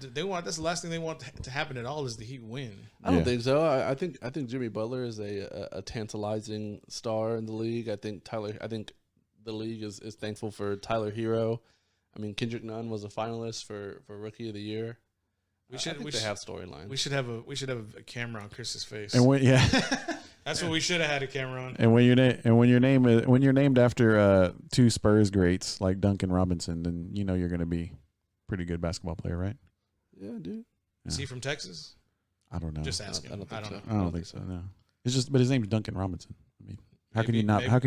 That's the last thing they want to happen at all is the Heat win. I don't think so. I think Jimmy Butler is a tantalizing star in the league. I think the league is thankful for Tyler Hero. I mean, Kendrick Nunn was a finalist for Rookie of the Year. We They have storylines. We should have a camera on Chris's face. And when That's what we should have had a camera on. and when you're named after two Spurs greats like Duncan Robinson, then you know you're going to be a pretty good basketball player, right? Yeah, dude. Is he from Texas? I don't know. Just asking. I don't think so. I don't think so. No, it's just, but his name's Duncan Robinson. I mean, how can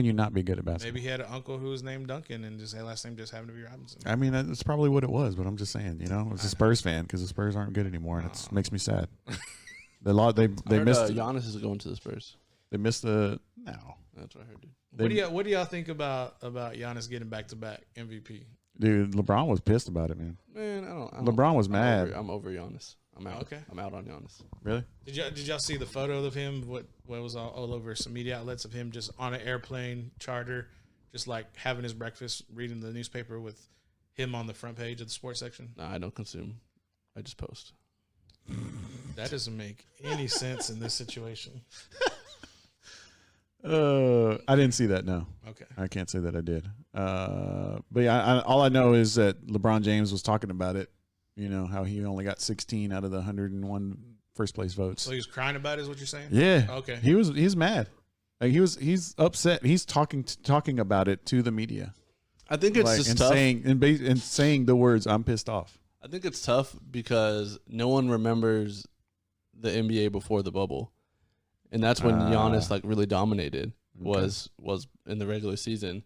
you not be good at basketball? Maybe he had an uncle who was named Duncan, and just his last name just happened to be Robinson. I mean, that's probably what it was, but I'm just saying, you know, it's a Spurs fan because the Spurs aren't good anymore, and it makes me sad. They missed. Giannis is going to the Spurs. They missed the no. That's what I heard, dude. What do y'all think about Giannis getting back-to-back MVP? Dude, LeBron was pissed about it, man. Man, I don't. LeBron was mad. I'm over Giannis. I'm out. Okay. I'm out on Giannis. Really? Did y'all see the photo of him? What was all over some media outlets of him just on an airplane charter, just like having his breakfast, reading the newspaper with him on the front page of the sports section? Nah, I don't consume. I just post. That doesn't make any sense in this situation. I didn't see that. No. Okay. I can't say that I did. But yeah, all I know is that LeBron James was talking about it. You know, how he only got 16 out of the 101 first place votes. So he was crying about it, is what you're saying? Yeah. Okay. He's mad. Like he's upset. He's talking about it to the media. I think it's just tough. Saying the words, "I'm pissed off." I think it's tough because no one remembers the NBA before the bubble, and that's when Giannis like really dominated. Was in the regular season,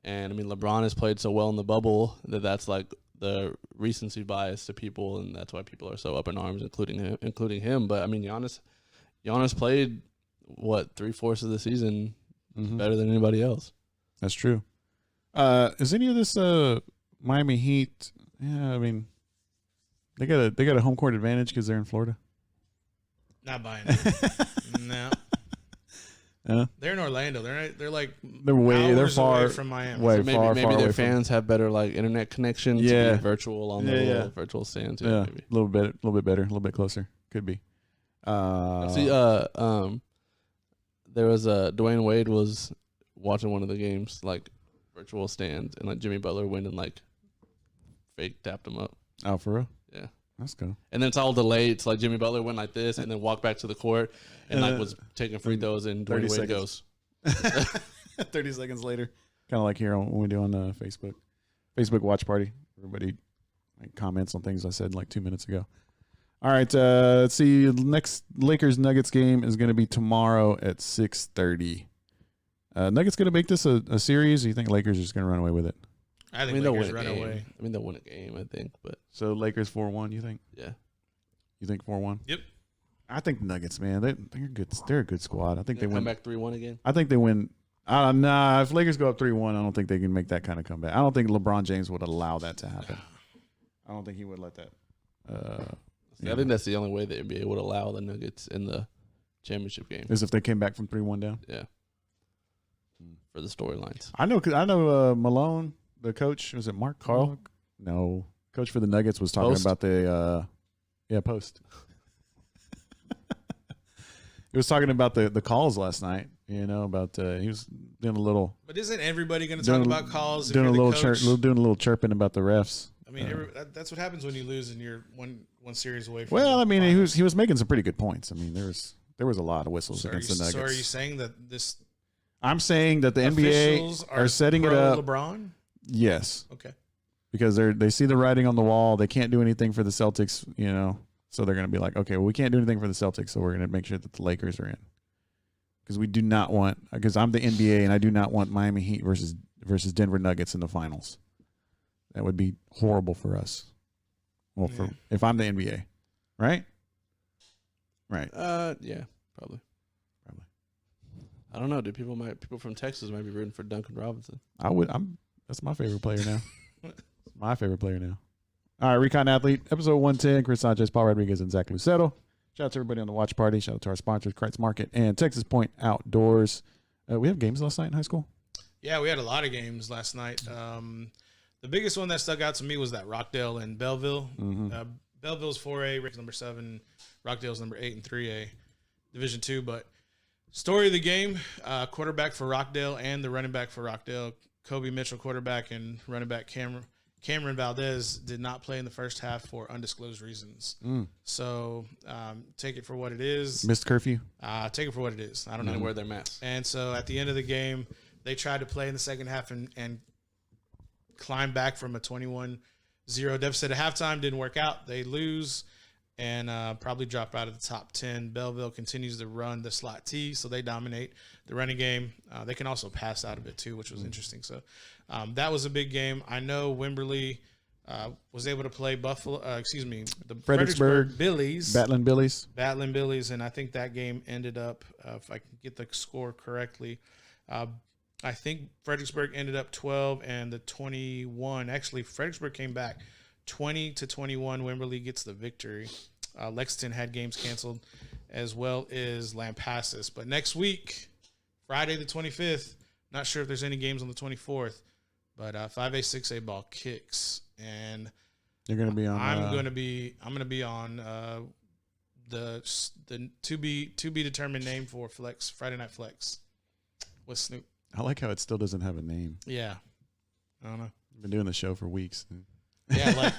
and I mean LeBron has played so well in the bubble that's like the recency bias to people, and that's why people are so up in arms, including him. But I mean, Giannis played what 3/4 of the season better than anybody else. That's true. Is any of this Miami Heat? Yeah, I mean, they got a home court advantage because they're in Florida. Not buying it. No. They're in Orlando. They're far away from Miami. Way so maybe far their away fans have better like internet connection. Yeah. To be virtual on the little virtual stands. Yeah, maybe. a little bit better, a little bit closer. Could be. See, there was Dwayne Wade was watching one of the games like virtual stands, and like Jimmy Butler went and like fake tapped him up. Oh, for real? Yeah. That's cool. And then it's all delayed. It's like Jimmy Butler went like this and then walked back to the court and like was taking free throws, and Dwayne Wade goes 30 seconds later. Kind of like here when we do on Facebook watch party. Everybody like, comments on things I said like 2 minutes ago. All right, let's see. The next Lakers Nuggets game is going to be tomorrow at 6:30. Nuggets going to make this a series, or you think Lakers are just going to run away with it? I think Lakers run away. I mean, they'll win a game, I think. But so Lakers 4-1, you think? Yeah. You think 4-1? Yep. I think Nuggets, man. They're good. They're a good squad. I think they win. Come back 3-1 again. I think they win. Nah, if Lakers go up 3-1, I don't think they can make that kind of comeback. I don't think LeBron James would allow that to happen. I don't think he would let that. I think that's the only way the NBA would allow the Nuggets in the championship game. Is if they came back from 3-1 down. Yeah. For the storylines. I know Malone, the coach, was it Mark Carl? No. Coach for the Nuggets was talking about the Post. He was talking about the calls last night, you know, about he was doing a little. But isn't everybody going to talk about calls? Doing a little chirping about the refs. I mean, that's what happens when you lose and you're one series away from. Well, I mean, he was making some pretty good points. I mean, there was a lot of whistles against the Nuggets. So are you saying that this? I'm saying that the NBA are setting it up. LeBron? Yes. Okay. Because they see the writing on the wall. They can't do anything for the Celtics, you know. So they're going to be like, okay, well, we can't do anything for the Celtics, so we're going to make sure that the Lakers are in. Because we do not want, because I'm the NBA and I do not want Miami Heat versus Denver Nuggets in the finals. That would be horrible for us. Well, if I'm the NBA, right? Right. Yeah, probably. I don't know, dude. People from Texas might be rooting for Duncan Robinson. That's my favorite player now. My favorite player now. All right, Recon Athlete, episode 110. Chris Sanchez, Paul Rodriguez, and Zach Lucetto. Shout out to everybody on the watch party. Shout out to our sponsors, Kreitz Market and Texas Point Outdoors. We have games last night in high school. Yeah, we had a lot of games last night. The biggest one that stuck out to me was that Rockdale and Belleville. Belleville's 4A, Rick's number 7. Rockdale's number 8 and 3A, Division 2. But story of the game, quarterback for Rockdale and the running back for Rockdale, Kobe Mitchell, quarterback, and running back Cameron Valdez did not play in the first half for undisclosed reasons. So take it for what it is. Missed curfew. Take it for what it is. I don't Didn't know. wear their masks. And so at the end of the game, they tried to play in the second half and climb back from a 21-0 deficit at halftime. Didn't work out. They lose and probably drop out of the top 10. Belleville continues to run the slot T, so they dominate the running game. They can also pass out of it too, which was interesting. So that was a big game. I know Wimberley was able to play the Fredericksburg Billies. Battling Billies. Battling Billies, and I think that game ended up, if I can get the score correctly, I think Fredericksburg ended up 12 and the 21. Actually, Fredericksburg came back 20-21. Wimberley gets the victory. Lexington had games canceled as well as Lampasas. But next week, Friday the 25th, not sure if there's any games on the 24th, but 5A, 6A ball kicks. And You're going to be on. I'm going to be on the to be determined name for Friday Night Flex with Snoop. I like how it still doesn't have a name. Yeah. I don't know. I've been doing the show for weeks. Yeah,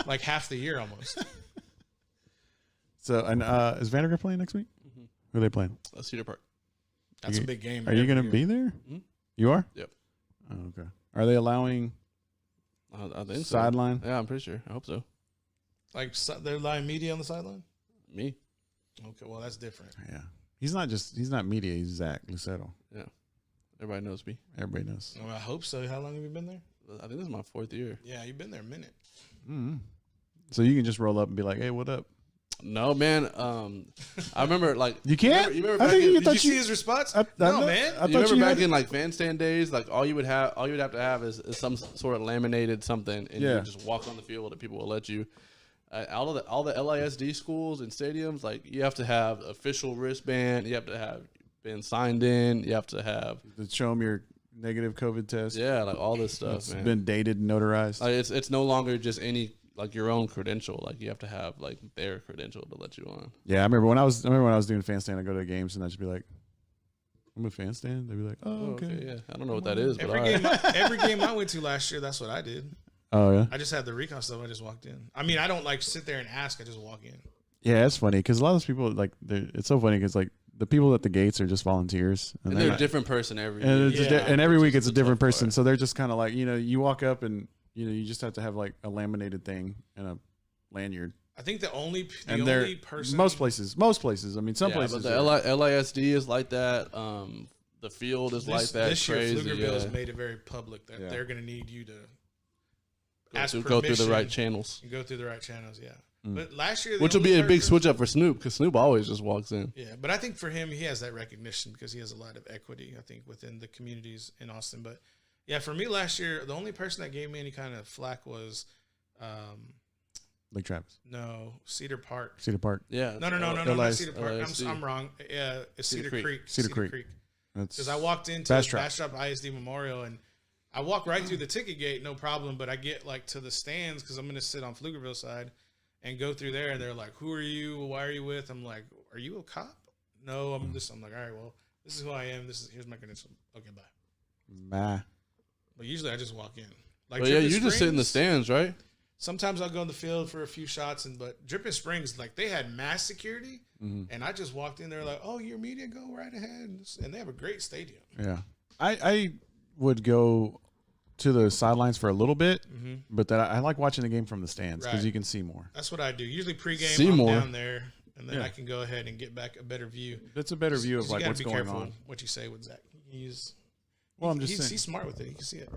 like half the year almost. So, and is Vanderbilt playing next week? Mm-hmm. Who are they playing? Cedar Park. That's a big game. Are you going to be there? Mm-hmm. You are? Yep. Oh, okay. Are they allowing I think sideline? So. Yeah, I'm pretty sure. I hope so. Like they're live media on the sideline? Me. Okay, well, that's different. Yeah. He's not media. He's Zach Lucero. Yeah. Everybody knows me. Everybody knows. Well, I hope so. How long have you been there? I think this is my 4th year. Yeah, you've been there a minute. Mm-hmm. So you can just roll up and be like, "Hey, what up?" No, man. I remember like You can't. You remember I back think in, you Did thought you see his response? I No, know. man. I you thought remember you back had, in like fan stand days, like all you would have to have is some sort of laminated something, and you just walk on the field, and people will let you. All the LISD schools and stadiums, like you have to have official wristband, you have to have been signed in, you have to have to show them your negative COVID test. like all this stuff. It's man. been dated and notarized. Like, it's no longer just any like your own credential. Like you have to have like their credential to let you on. Yeah, I remember when I was doing fan stand. I go to the games and I'd just be like, "I'm a fan stand." They'd be like, "Oh, okay." Yeah, I don't know what that is, but Every game I went to last year, that's what I did. Oh yeah. I just had the recon stuff. I just walked in. I mean, I don't like sit there and ask. I just walk in. Yeah, it's funny because a lot of those people like it's so funny because like the people at the gates are just volunteers and they're a different person every and, year. and every week it's a different person. So they're just kind of like you walk up and you just have to have like a laminated thing and a lanyard. I think the only person most places. I mean, some places. But the LISD is like that. The field is like that. This crazy. year, Pflugerville's made it very public that they're going to need you to go through the right channels. And go through the right channels, yeah. But last year, which will be a big switch up for Snoop because Snoop always just walks in. Yeah, but I think for him, he has that recognition because he has a lot of equity, I think, within the communities in Austin. But yeah, for me last year, the only person that gave me any kind of flack was Lake Travis. No, Cedar Park. Cedar Park. Yeah. No, not Cedar Park. I'm wrong. Yeah, it's Cedar Creek. Cedar Creek. Because I walked into Bastrop ISD Memorial and I walk right through the ticket gate, no problem. But I get like to the stands because I'm going to sit on Pflugerville side and go through there. And they're like, "Who are you? Why are you with?" I'm like, "Are you a cop?" No, I'm like, "All right, well, this is who I am. Here's my credential. Okay, bye." But usually I just walk in. Like, well, yeah, you just sit in the stands, right? Sometimes I'll go in the field for a few shots, but Dripping Springs, like they had mass security, and I just walked in there like, "Oh, your media, go right ahead," and they have a great stadium. Yeah, I would go to the sidelines for a little bit, but that I like watching the game from the stands because you can see more. That's what I do. Usually pregame, see I'm more down there, and then I can go ahead and get back a better view. That's a better view of like what's going on. What you say with Zach? He's smart with it. You can see it.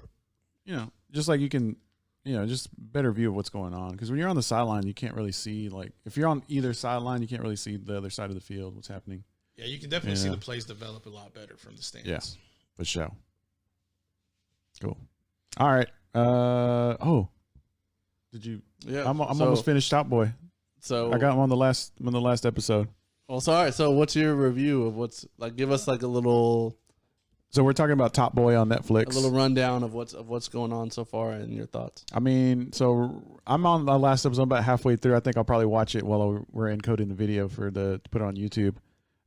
You know, just like you can. Just better view of what's going on. Because when you're on the sideline, you can't really see, like, if you're on either sideline, you can't really see the other side of the field, what's happening. Yeah, you can definitely see the plays develop a lot better from the stands. Yeah, for sure. Cool. All right. Did you? Yeah. I'm almost finished Top Boy. So I got him on the last episode. Well, so all right. So what's your review of what's like? Give us like a little. So we're talking about Top Boy on Netflix. A little rundown of what's going on so far and your thoughts. I mean, so I'm on the last episode, about halfway through. I think I'll probably watch it while we're encoding the video to put it on YouTube.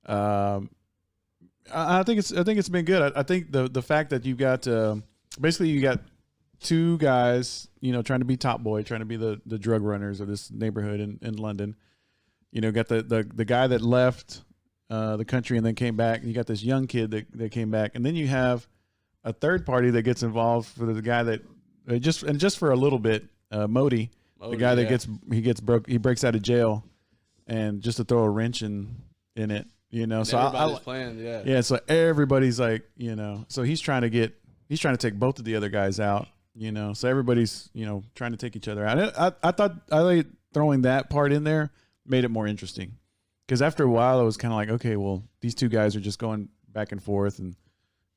I think it's been good. I think the fact that you got basically you got two guys, trying to be top boy, trying to be the drug runners of this neighborhood in London. Got the guy that left the country and then came back. And you got this young kid that came back, and then you have a third party that gets involved for the guy that just for a little bit, Modi, the guy that he breaks out of jail, and just to throw a wrench in it, So everybody's playing, yeah. Yeah, so everybody's like, so he's trying to take both of the other guys out, So everybody's, trying to take each other out. I thought throwing that part in there made it more interesting, because after a while it was kind of like, okay, well, these two guys are just going back and forth, and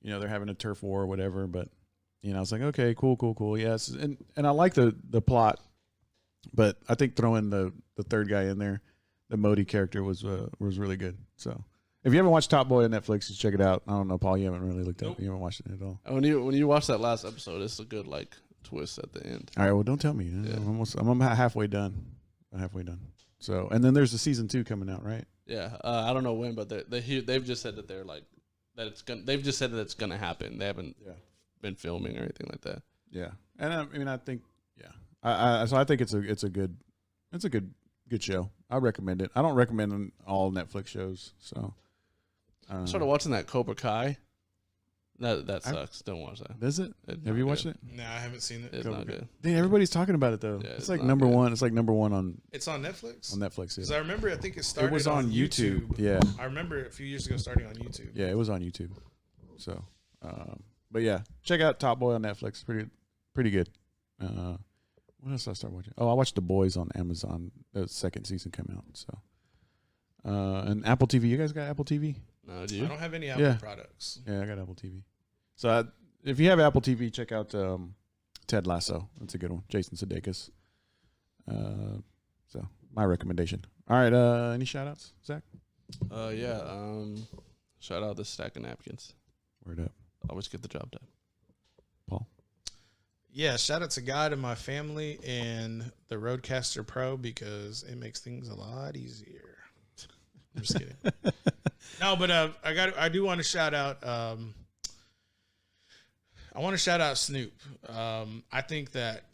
they're having a turf war or whatever. But it's like, okay, cool, yes, and I like the plot, but I think throwing the third guy in there, the Modi character, was really good. So if you haven't watched Top Boy on Netflix, you check it out. I don't know, Paul, you haven't really looked up. You haven't watched it at all. When you watch that last episode, it's a good twist at the end. All right, well, don't tell me. Yeah. I'm about halfway done. So, and then there's the season 2 coming out, right? Yeah, I don't know when, but they've just said that they've just said that it's gonna happen. They haven't been filming or anything like that. Yeah, and I think so I think it's a good show. I recommend it. I don't recommend all Netflix shows. So I started watching that Cobra Kai. That sucks. Don't watch that. Does it? Have you watched it? No, I haven't seen it. It's not good. Dude, everybody's talking about it though. Yeah, it's like number one. It's like number one on. It's on Netflix. On Netflix, yeah. Because I remember, I think it started. It was on YouTube. Yeah. I remember a few years ago starting on YouTube. Yeah, it was on YouTube. So, but yeah, check out Top Boy on Netflix. Pretty good. What else did I start watching? Oh, I watched The Boys on Amazon. The second season came out. So, and Apple TV. You guys got Apple TV? No, do you? I don't have any Apple products. Yeah, I got Apple TV. So if you have Apple TV, check out Ted Lasso. That's a good one. Jason Sudeikis. So my recommendation. All right. Any shout outs, Zach? Shout out the stack of napkins. Word up. Always get the job done. Paul? Yeah, shout out to God and my family and the Rodecaster Pro, because it makes things a lot easier. I'm just kidding. No, but I do want to shout out. I want to shout out Snoop. I think that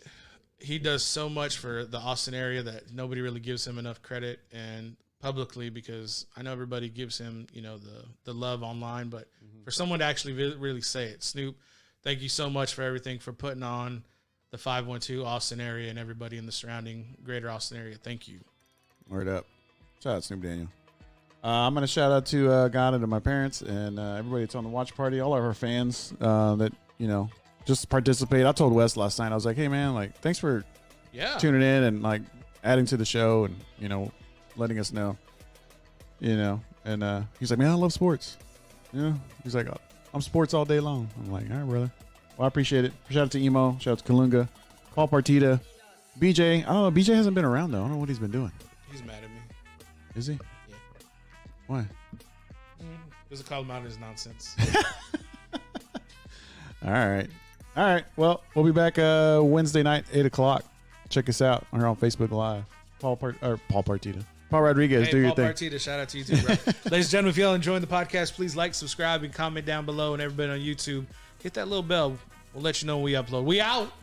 he does so much for the Austin area that nobody really gives him enough credit, and publicly, because I know everybody gives him, the love online, but for someone to actually really say it, Snoop, thank you so much for everything, for putting on the 512 Austin area and everybody in the surrounding greater Austin area. Thank you. Word up. Shout out Snoop Daniel. I'm going to shout out to God and to my parents and everybody that's on the watch party, all of our fans that, just participate. I told Wes last night, I was like, hey, man, thanks for tuning in and, adding to the show and, letting us know, And he's like, man, I love sports. He's like, I'm sports all day long. I'm like, all right, brother. Well, I appreciate it. Shout out to Emo. Shout out to Kalunga. Paul Partita. BJ. I don't know. BJ hasn't been around, though. I don't know what he's been doing. He's mad at me. Is he? Yeah. Why? Just call him out his nonsense. All right. Well, we'll be back Wednesday night, 8 o'clock. Check us out. We're on Facebook Live. Paul Partita. Paul Rodriguez, do your Paul thing. Partita, shout out to you too, bro. Ladies and gentlemen, if y'all enjoying the podcast, please like, subscribe, and comment down below. And everybody on YouTube, hit that little bell. We'll let you know when we upload. We out.